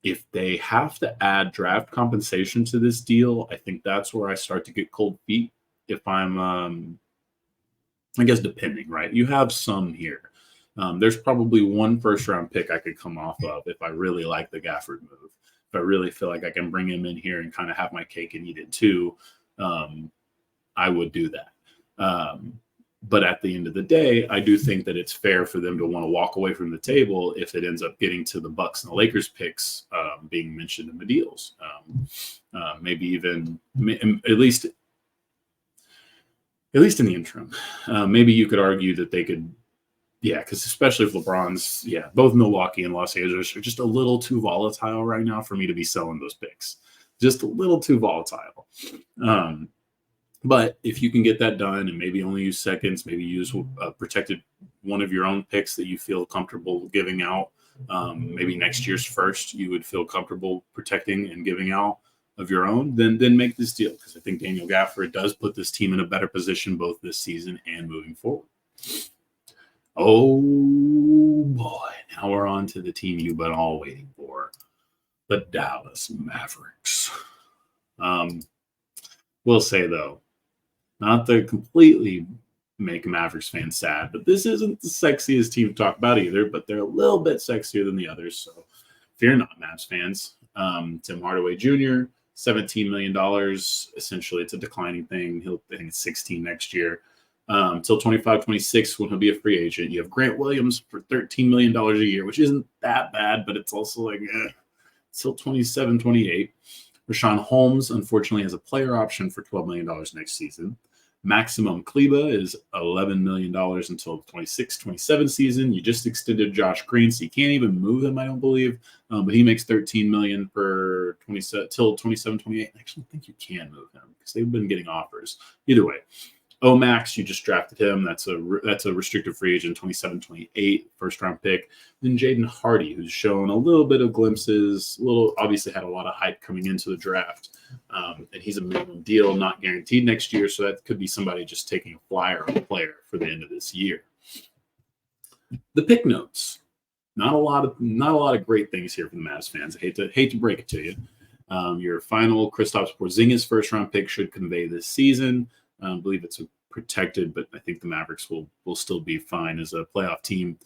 Speaker 1: if they have to add draft compensation to this deal, I think that's where I start to get cold feet. If I'm I guess depending, right? You have some here. There's probably one first-round pick I could come off of if I really like the Gafford move. If I really feel like I can bring him in here and kind of have my cake and eat it too, I would do that. But at the end of the day, I do think that it's fair for them to want to walk away from the table if it ends up getting to the Bucks and the Lakers picks being mentioned in the deals. Maybe even at least in the interim. Maybe you could argue that they could, because especially if LeBron's, both Milwaukee and Los Angeles are just a little too volatile right now for me to be selling those picks. Just a little too volatile. But if you can get that done and maybe only use seconds, maybe use protected one of your own picks that you feel comfortable giving out, maybe next year's first you would feel comfortable protecting and giving out of your own, then make this deal, because I think Daniel Gafford does put this team in a better position both this season and moving forward. Oh boy, now we're on to the team you've been all waiting for, the Dallas Mavericks. We'll say though, not to completely make Mavericks fans sad, but this isn't the sexiest team to talk about either, but they're a little bit sexier than the others, so fear not, Mavs fans. Tim Hardaway Jr., $17 million. Essentially, it's a declining thing. I think it's 16 next year. Till 25-26 when he'll be a free agent. You have Grant Williams for $13 million a year, which isn't that bad, but it's also like till 27-28. Rashawn Holmes, unfortunately, has a player option for $12 million next season. Maximum Kleba is $11 million until the 26-27 season. You just extended Josh Green, so you can't even move him, I don't believe. But he makes $13 million for till 27-28. I actually think you can move him because they've been getting offers. Either way, Max, you just drafted him. That's a restricted free agent, 27-28, first-round pick. Then Jaden Hardy, who's shown a little bit of glimpses, obviously had a lot of hype coming into the draft. And he's a minimum deal, not guaranteed next year, so that could be somebody just taking a flyer on a player for the end of this year. The pick notes. not a lot of great things here from the Mavs fans. I hate to break it to you. Your final Kristaps Porzingis first round pick should convey this season. I believe it's protected, but I think the Mavericks will still be fine as a playoff team.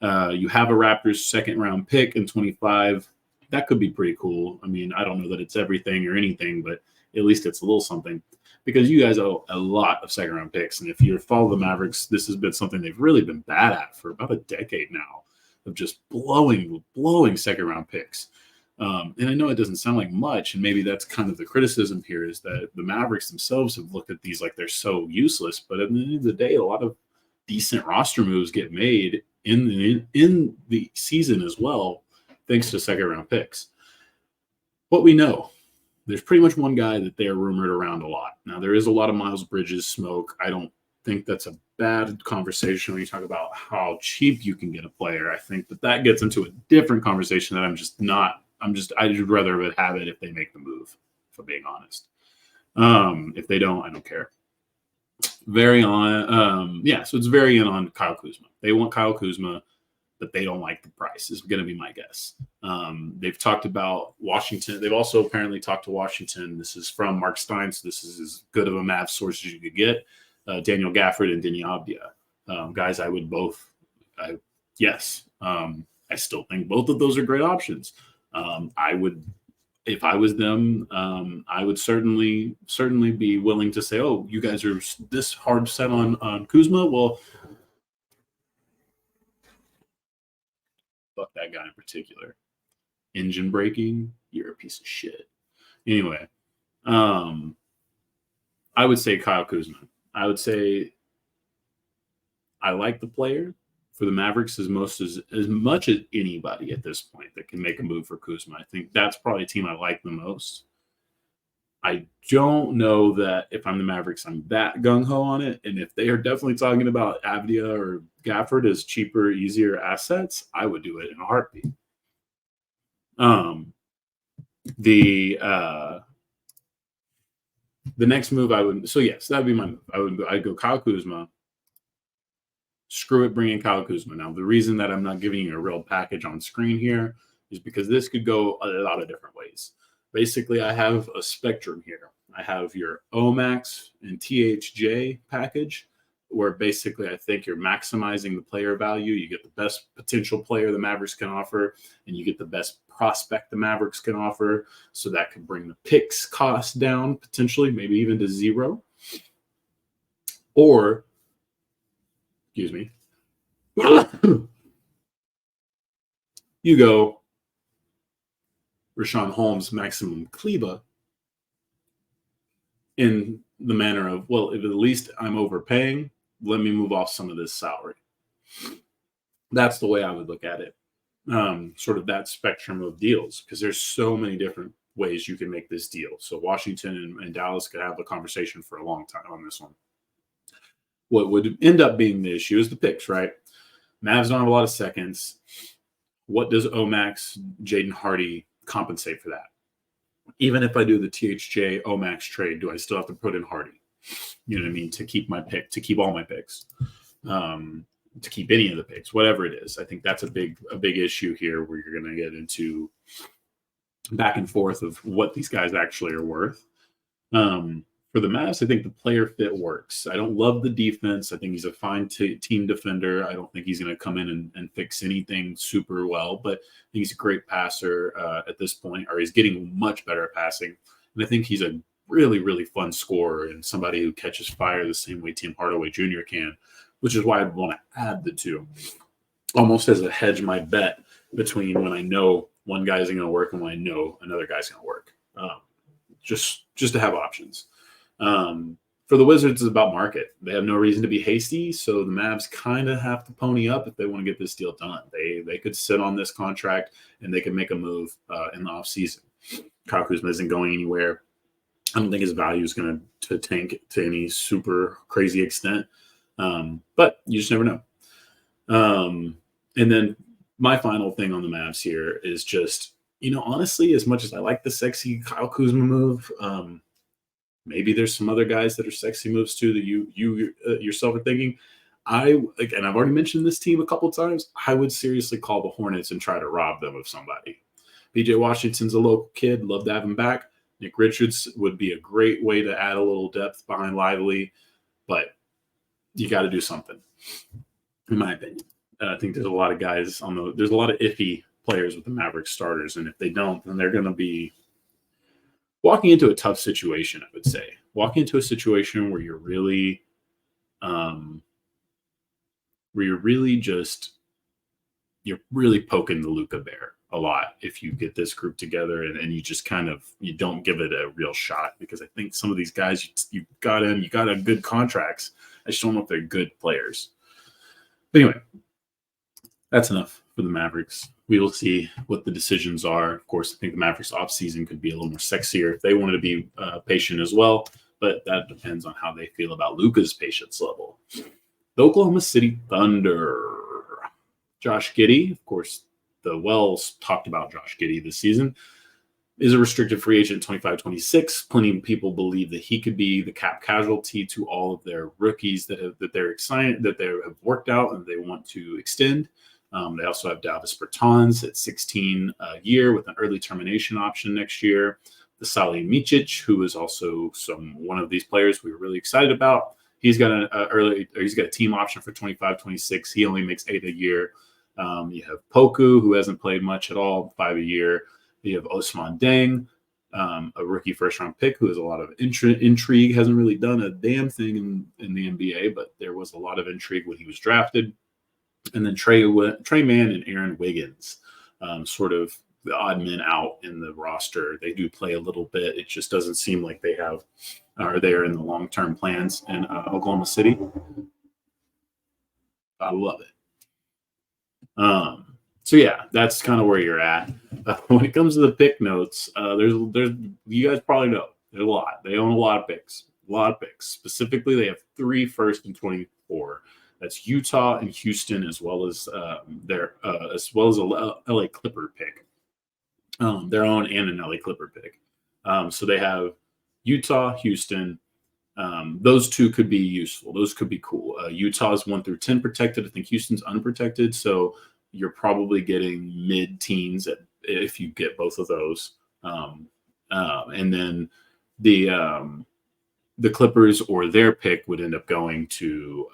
Speaker 1: You have a Raptors second round pick in 25. That could be pretty cool. I mean, I don't know that it's everything or anything, but at least it's a little something, because you guys owe a lot of second round picks. And if you follow the Mavericks, this has been something they've really been bad at for about a decade now, of just blowing second round picks. And I know it doesn't sound like much, and maybe that's kind of the criticism here, is that the Mavericks themselves have looked at these like they're so useless. But at the end of the day, a lot of decent roster moves get made in the season as well, thanks to second round picks. What we know, there's pretty much one guy that they're rumored around a lot. Now, there is a lot of Miles Bridges smoke. I don't think that's a bad conversation when you talk about how cheap you can get a player. I think that gets into a different conversation that I'd rather have it if they make the move, if I'm being honest. If they don't, I don't care. So it's very in on Kyle Kuzma. They want Kyle Kuzma, but they don't like the price, is going to be my guess. They've talked about Washington. They've also apparently talked to Washington. This is from Marc Stein, so this is as good of a Mavs source as you could get. Daniel Gafford and Deni Avdija. Guys, I still think both of those are great options. If I was them, I would certainly be willing to say, oh, you guys are this hard set on Kuzma. Well, fuck that guy in particular. Engine braking, you're a piece of shit. Anyway, I would say Kyle Kuzma. I would say I like the player for the Mavericks as much as anybody at this point that can make a move for Kuzma. I think that's probably a team I like the most. I don't know that if I'm the Mavericks, I'm that gung-ho on it. And if they are definitely talking about Avdija or Gafford as cheaper, easier assets, I would do it in a heartbeat. The next move that would be my move. I'd go Kyle Kuzma. Screw it, bring in Kyle Kuzma. Now, the reason that I'm not giving you a real package on screen here is because this could go a lot of different ways. Basically, I have a spectrum here. I have your Omax and THJ package, where basically I think you're maximizing the player value. You get the best potential player the Mavericks can offer, and you get the best prospect the Mavericks can offer. So that could bring the picks cost down potentially, maybe even to zero. Or, excuse me, you go Richaun Holmes, Maximum Kleba, in the manner of, well, if at least I'm overpaying, let me move off some of this salary. That's the way I would look at it. Sort of that spectrum of deals, because there's so many different ways you can make this deal. So Washington and Dallas could have a conversation for a long time on this one. What would end up being the issue is the picks, right? Mavs don't have a lot of seconds. What does Omax, Jaden Hardy compensate for that? Even if I do the THJ Omax trade, do I still have to put in Hardy? You know what I mean? To keep my pick, to keep all my picks, to keep any of the picks, whatever it is. I think that's a big issue here, where you're going to get into back and forth of what these guys actually are worth. For the Mavs, I think the player fit works. I don't love the defense. I think he's a fine team defender. I don't think he's going to come in and fix anything super well, but I think he's a great passer at this point, or he's getting much better at passing. And I think he's a really, really fun scorer and somebody who catches fire the same way Tim Hardaway Jr. can, which is why I'd want to add the two, almost as a hedge my bet between when I know one guy's going to work and when I know another guy's going to work, just to have options. For the Wizards, it's about market. They have no reason to be hasty, so the Mavs kind of have to pony up if they want to get this deal done. They could sit on this contract and they can make a move in the offseason. Kyle Kuzma isn't going anywhere. I don't think his value is going to tank to any super crazy extent, but you just never know. And then my final thing on the Mavs here is just, honestly, as much as I like the sexy Kyle Kuzma move, maybe there's some other guys that are sexy moves too that you yourself are thinking. and I've already mentioned this team a couple of times. I would seriously call the Hornets and try to rob them of somebody. PJ Washington's a local kid. Love to have him back. Nick Richards would be a great way to add a little depth behind Lively, but you got to do something, in my opinion. I think there's a lot of guys there's a lot of iffy players with the Mavericks starters, and if they don't, then they're going to be walking into a tough situation, I would say. Walking into a situation where you're really poking the Luka bear a lot if you get this group together and you just you don't give it a real shot, because I think some of these guys you got a good contracts. I just don't know if they're good players. But anyway, that's enough for the Mavericks. We will see what the decisions are. Of course, I think the Mavericks offseason could be a little more sexier if they wanted to be patient as well, but that depends on how they feel about Luka's patience level. The Oklahoma City Thunder. Josh Giddey, of course, the Wells talked about Josh Giddey this season, is a restricted free agent 25-26. Plenty of people believe that he could be the cap casualty to all of their rookies that they're excited that they have worked out and they want to extend. They also have Davis Bertans at 16 a year with an early termination option next year. The Salih Micic, who is also one of these players we were really excited about. He's got a team option for 25-26. He only makes $8 a year. You have Poku, who hasn't played much at all, $5 a year. You have Osman Deng, a rookie first-round pick who has a lot of intrigue, hasn't really done a damn thing in the NBA, but there was a lot of intrigue when he was drafted. And then Trey Mann and Aaron Wiggins, sort of the odd men out in the roster. They do play a little bit. It just doesn't seem like they are there in the long-term plans in Oklahoma City. I love it. So yeah, that's kind of where you're at. When it comes to the pick notes, there's you guys probably know there's a lot. They own a lot of picks. Specifically, they have 3 first and 24. That's Utah and Houston, as well as a LA Clipper pick. Their own and an LA Clipper pick. So they have Utah, Houston. Those 2 could be useful. Those could be cool. Utah's 1 through 10 protected. I think Houston's unprotected. So you're probably getting mid-teens if you get both of those. And then the Clippers or their pick would end up going to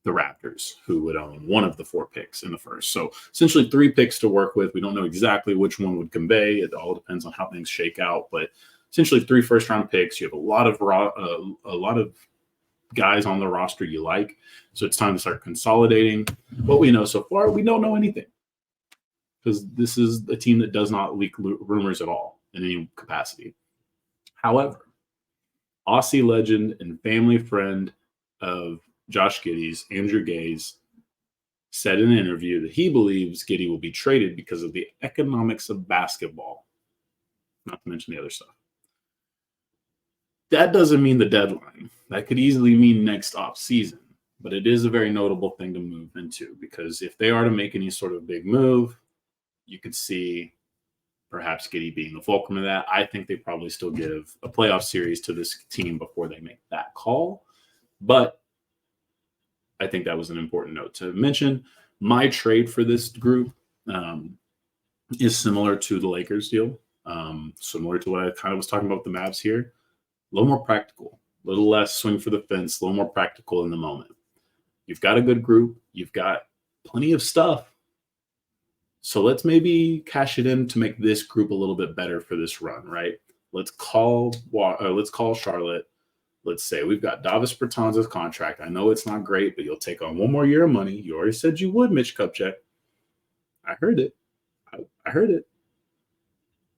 Speaker 1: the Raptors, who would own 1 of the 4 picks in the first. So essentially 3 picks to work with. We don't know exactly which one would convey. It all depends on how things shake out. But essentially 3 first-round picks. You have a lot of guys on the roster you like. So it's time to start consolidating. What we know so far, we don't know anything, because this is a team that does not leak rumors at all in any capacity. However, Aussie legend and family friend of Josh Giddey's, Andrew Gaze, said in an interview that he believes Giddey will be traded because of the economics of basketball, not to mention the other stuff. That doesn't mean the deadline. That could easily mean next off season, but it is a very notable thing to move into, because if they are to make any sort of big move, you could see perhaps Giddey being the fulcrum of that. I think they probably still give a playoff series to this team before they make that call, but I think that was an important note to mention. My trade for this group is similar to the Lakers deal, similar to what I kind of was talking about with the Mavs here. A little more practical, a little less swing for the fence, a little more practical in the moment. You've got a good group. You've got plenty of stuff. So let's maybe cash it in to make this group a little bit better for this run, right? Let's call Charlotte. Let's say we've got Davis Bertans' contract. I know it's not great, but you'll take on 1 more year of money. You already said you would, Mitch Kupchak. I heard it. I heard it.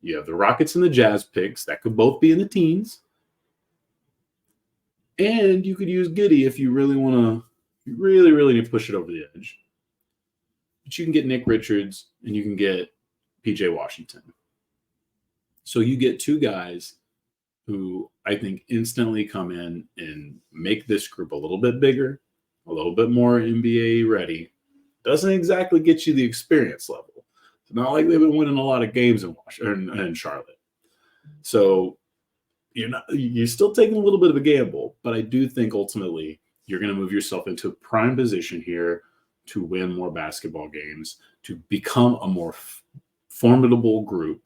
Speaker 1: You have the Rockets and the Jazz picks. That could both be in the teens. And you could use Giddey if you really want to, really need to push it over the edge. But you can get Nick Richards and you can get PJ Washington. So you get 2 guys who I think instantly come in and make this group a little bit bigger, a little bit more NBA ready. Doesn't exactly get you the experience level. It's not like they've been winning a lot of games in Charlotte. So you're still taking a little bit of a gamble, but I do think ultimately you're going to move yourself into a prime position here to win more basketball games, to become a more formidable group,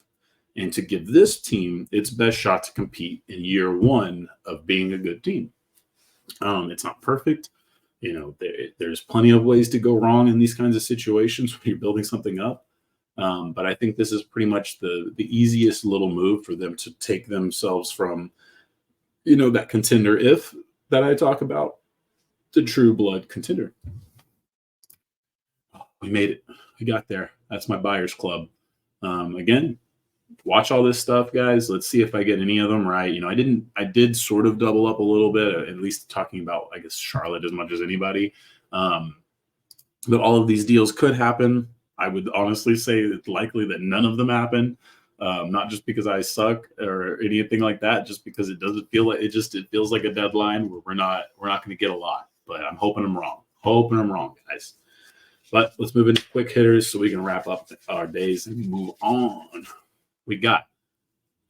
Speaker 1: and to give this team its best shot to compete in year one of being a good team. It's not perfect. There's plenty of ways to go wrong in these kinds of situations when you're building something up. But I think this is pretty much the easiest little move for them to take themselves from, that contender if that I talk about, the true blood contender. We made it. We got there. That's my buyers club. Again, watch all this stuff, guys. Let's see if I get any of them right. I did sort of double up a little bit, at least talking about, I guess, Charlotte as much as anybody. But all of these deals could happen. I would honestly say it's likely that none of them happen. Not just because I suck or anything like that, just because it doesn't feel like it feels like a deadline where we're not going to get a lot. But I'm hoping I'm wrong, guys. But let's move into quick hitters so we can wrap up our days and move on. We got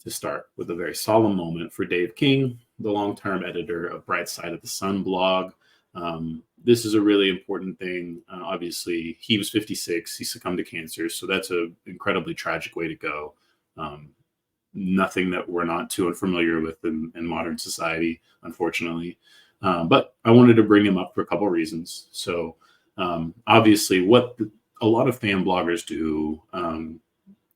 Speaker 1: to start with a very solemn moment for Dave King, the long-term editor of Bright Side of the Sun blog. This is a really important thing. Obviously, he was 56. He succumbed to cancer. So that's an incredibly tragic way to go. Nothing that we're not too unfamiliar with in modern society, unfortunately. But I wanted to bring him up for a couple of reasons. So obviously, what a lot of fan bloggers do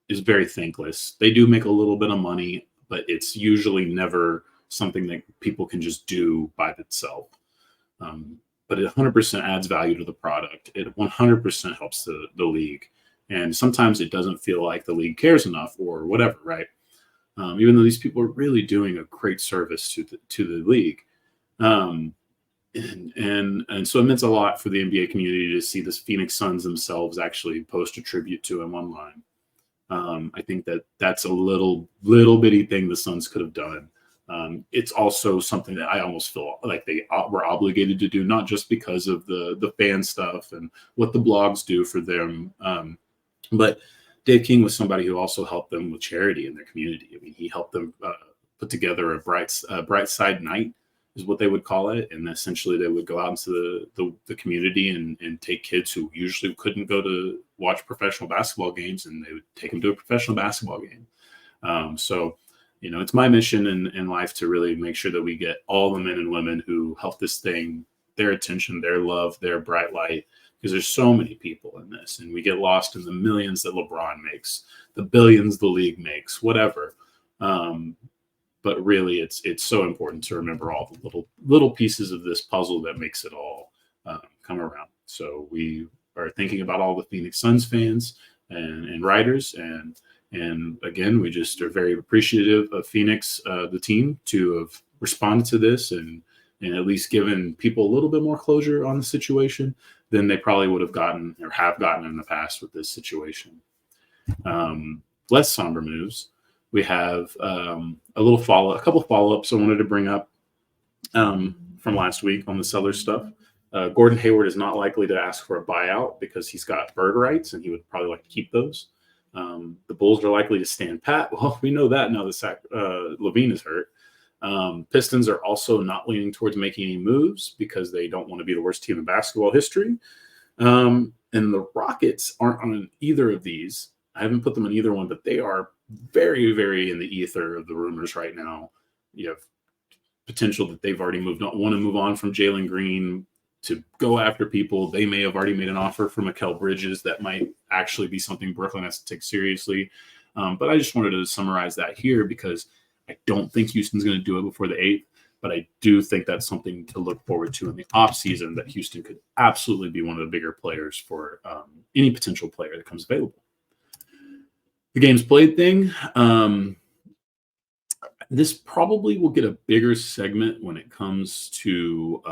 Speaker 1: is very thankless. They do make a little bit of money, but it's usually never something that people can just do by itself. But it 100% adds value to the product. It 100% helps the league. And sometimes it doesn't feel like the league cares enough or whatever, right? Even though these people are really doing a great service to the league. And so it meant a lot for the NBA community to see this Phoenix Suns themselves actually post a tribute to him online. I think that's a little bitty thing the Suns could have done. It's also something that I almost feel like they were obligated to do, not just because of the fan stuff and what the blogs do for them. But Dave King was somebody who also helped them with charity in their community. I mean, he helped them put together a bright side night is what they would call it. And essentially they would go out into the community and take kids who usually couldn't go to watch professional basketball games, and they would take them to a professional basketball game. So it's my mission in life to really make sure that we get all the men and women who help this thing, their attention, their love, their bright light, because there's so many people in this, and we get lost in the millions that LeBron makes, the billions the league makes, whatever. But really, it's so important to remember all the little pieces of this puzzle that makes it all come around. So we are thinking about all the Phoenix Suns fans and writers, and again, we just are very appreciative of Phoenix, the team, to have responded to this and at least given people a little bit more closure on the situation than they probably would have gotten or have gotten in the past with this situation. Less somber moves. We have a couple follow-ups I wanted to bring up from last week on the Sellers stuff. Gordon Hayward is not likely to ask for a buyout because he's got bird rights, and he would probably like to keep those. The Bulls are likely to stand pat. Well, we know that now that LaVine is hurt. Pistons are also not leaning towards making any moves because they don't want to be the worst team in basketball history. And the Rockets aren't on either of these. I haven't put them on either one, but they are very, very in the ether of the rumors right now. You have potential that they've already want to move on from Jalen Green to go after people. They may have already made an offer for Mikal Bridges that might actually be something Brooklyn has to take seriously. But I just wanted to summarize that here because I don't think Houston's going to do it before the 8th, but I do think that's something to look forward to in the offseason, that Houston could absolutely be one of the bigger players for any potential player that comes available. The games played thing. This probably will get a bigger segment when it comes to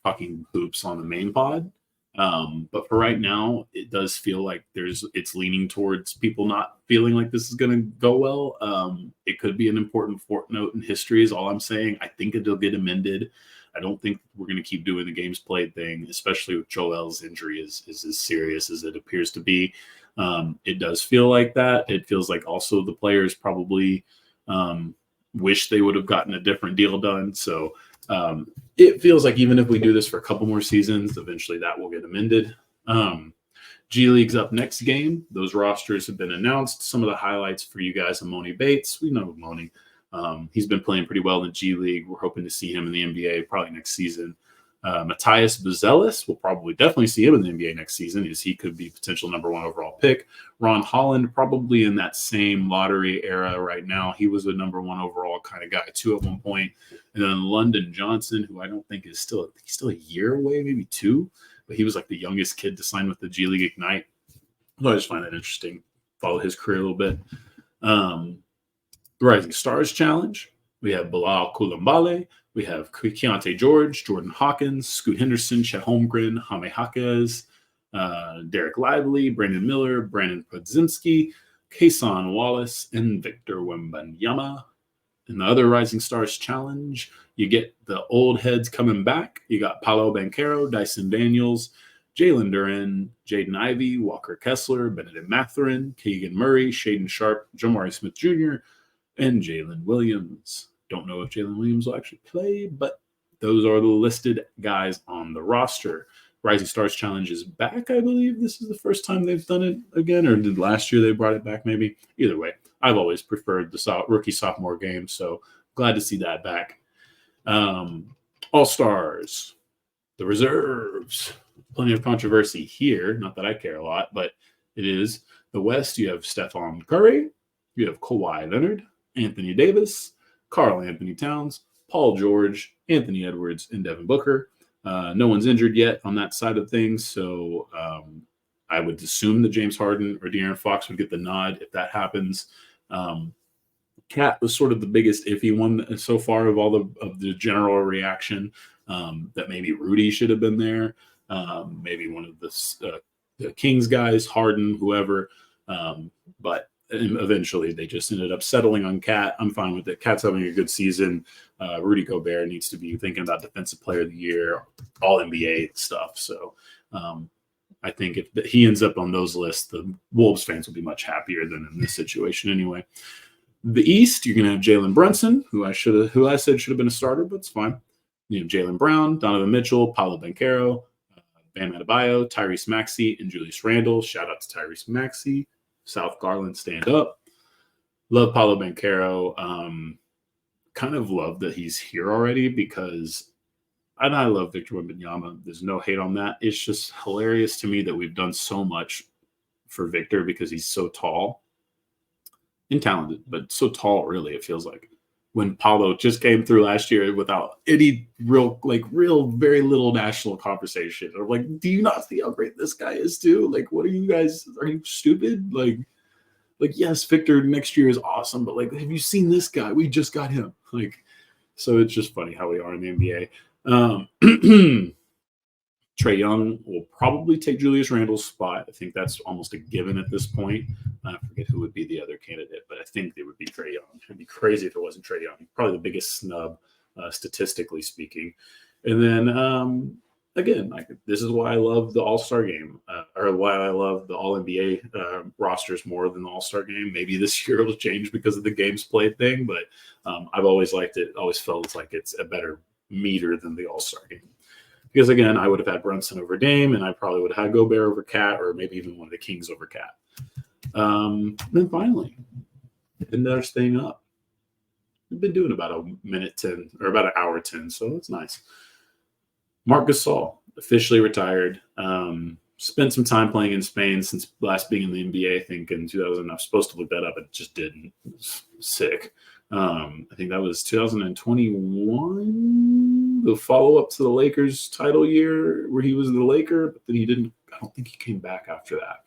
Speaker 1: talking hoops on the main pod. But for right now, it does feel like it's leaning towards people not feeling like this is going to go well. It could be an important footnote in history is all I'm saying. I think it'll get amended. I don't think we're going to keep doing the games played thing, especially with Joel's injury is as serious as it appears to be. It does feel like that. It feels like also the players probably wish they would have gotten a different deal done. So It feels like even if we do this for a couple more seasons, eventually that will get amended. G League's up next game. Those rosters have been announced. Some of the highlights for you guys: Amoni Bates. We know Amoni. He's been playing pretty well in the G League. We're hoping to see him in the NBA probably next season. Matthias Buzelis, we'll probably definitely see him in the NBA next season, as he could be potential number 1 overall pick. Ron Holland, probably in that same lottery era right now. He was a number 1 overall kind of guy too at one point. And then London Johnson, who I don't think is still a year away, maybe 2, but he was like the youngest kid to sign with the G League Ignite. I just find that interesting. Follow his career a little bit. The Rising Stars Challenge. We have Bilal Koulibaly. We have Keontae George, Jordan Hawkins, Scoot Henderson, Chet Holmgren, Jaime Jaquez, Derek Lively, Brandon Miller, Brandon Podziemski, Kason Wallace, and Victor Wembanyama. In the other Rising Stars Challenge, you get the old heads coming back. You got Paolo Banchero, Dyson Daniels, Jalen Duren, Jaden Ivey, Walker Kessler, Benedict Mathurin, Keegan Murray, Shaden Sharp, Jamari Smith Jr., and Jalen Williams. Don't know if Jalen Williams will actually play, but those are the listed guys on the roster. Rising Stars Challenge is back, I believe. This is the first time they've done it again, or did last year they brought it back maybe? Either way, I've always preferred the rookie-sophomore game, so glad to see that back. All-Stars, the reserves. Plenty of controversy here. Not that I care a lot, but it is. The West, you have Stephon Curry. You have Kawhi Leonard, Anthony Davis, Karl Anthony Towns, Paul George, Anthony Edwards, and Devin Booker. No one's injured yet on that side of things, so I would assume that James Harden or De'Aaron Fox would get the nod if that happens. Cat was sort of the biggest iffy one so far of all of the general reaction, that maybe Rudy should have been there, maybe one of the Kings guys, Harden, whoever, but eventually they just ended up settling on Cat. I'm fine with it. Cat's having a good season. Rudy Gobert needs to be thinking about Defensive Player of the Year, all NBA stuff. So I think if he ends up on those lists, the Wolves fans will be much happier than in this situation anyway. The East, you're going to have Jalen Brunson, who I said should have been a starter, but it's fine. You have Jaylen Brown, Donovan Mitchell, Paolo Banchero, Bam Adebayo, Tyrese Maxey, and Julius Randle. Shout out to Tyrese Maxey. South Garland, stand up. Love Paolo Banchero. Kind of love that he's here already because I love Victor Wembanyama. There's no hate on that. It's just hilarious to me that we've done so much for Victor because he's so tall and talented, but so tall, really, it feels like. When Paolo just came through last year without any real, very little national conversation. Or like, do you not see how great this guy is too? Like, what are you guys? Are you stupid? Like yes, Victor next year is awesome, but like, have you seen this guy? We just got him. Like, so it's just funny how we are in the NBA. Trae Young will probably take Julius Randle's spot. I think that's almost a given at this point. I forget who would be the other candidate, but I think it would be Trae Young. It'd be crazy if it wasn't Trae Young. Probably the biggest snub, statistically speaking. And then, again, this is why I love the All-Star game, or why I love the All-NBA rosters more than the All-Star game. Maybe this year it'll change because of the games played thing, but I've always liked it. Always felt like it's a better meter than the All-Star game. Because, again, I would have had Brunson over Dame, and I probably would have had Gobert over Cat, or maybe even one of the Kings over Cat. Then finally, another thing up. We've been doing about a minute 10, or about an hour 10, so it's nice. Marc Gasol, officially retired. Spent some time playing in Spain since last being in the NBA, I think in 2000. I was supposed to look that up, but just didn't. It was sick. I think that was 2021, the follow-up to the Lakers title year where he was the Laker, but then he didn't. I don't think he came back after that.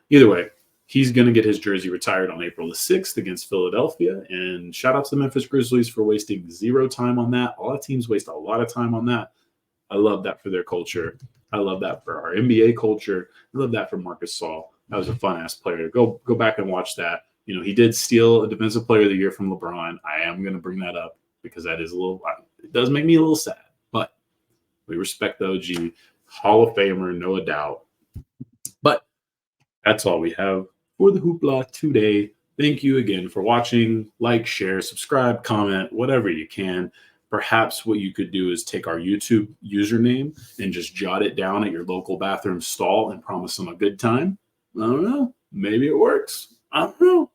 Speaker 1: Either way, he's going to get his jersey retired on April the 6th against Philadelphia. And shout out to the Memphis Grizzlies for wasting zero time on that. A lot of teams waste a lot of time on that. I love that for their culture. I love that for our NBA culture. I love that for Marc Gasol. That was a fun-ass player. Go back and watch that. You know, he did steal a Defensive Player of the Year from LeBron. I am going to bring that up because that is it does make me a little sad. But we respect the OG. Hall of Famer, no doubt. But that's all we have for the Hoopla today. Thank you again for watching. Like, share, subscribe, comment, whatever you can. Perhaps what you could do is take our YouTube username and just jot it down at your local bathroom stall and promise them a good time. I don't know. Maybe it works. I don't know.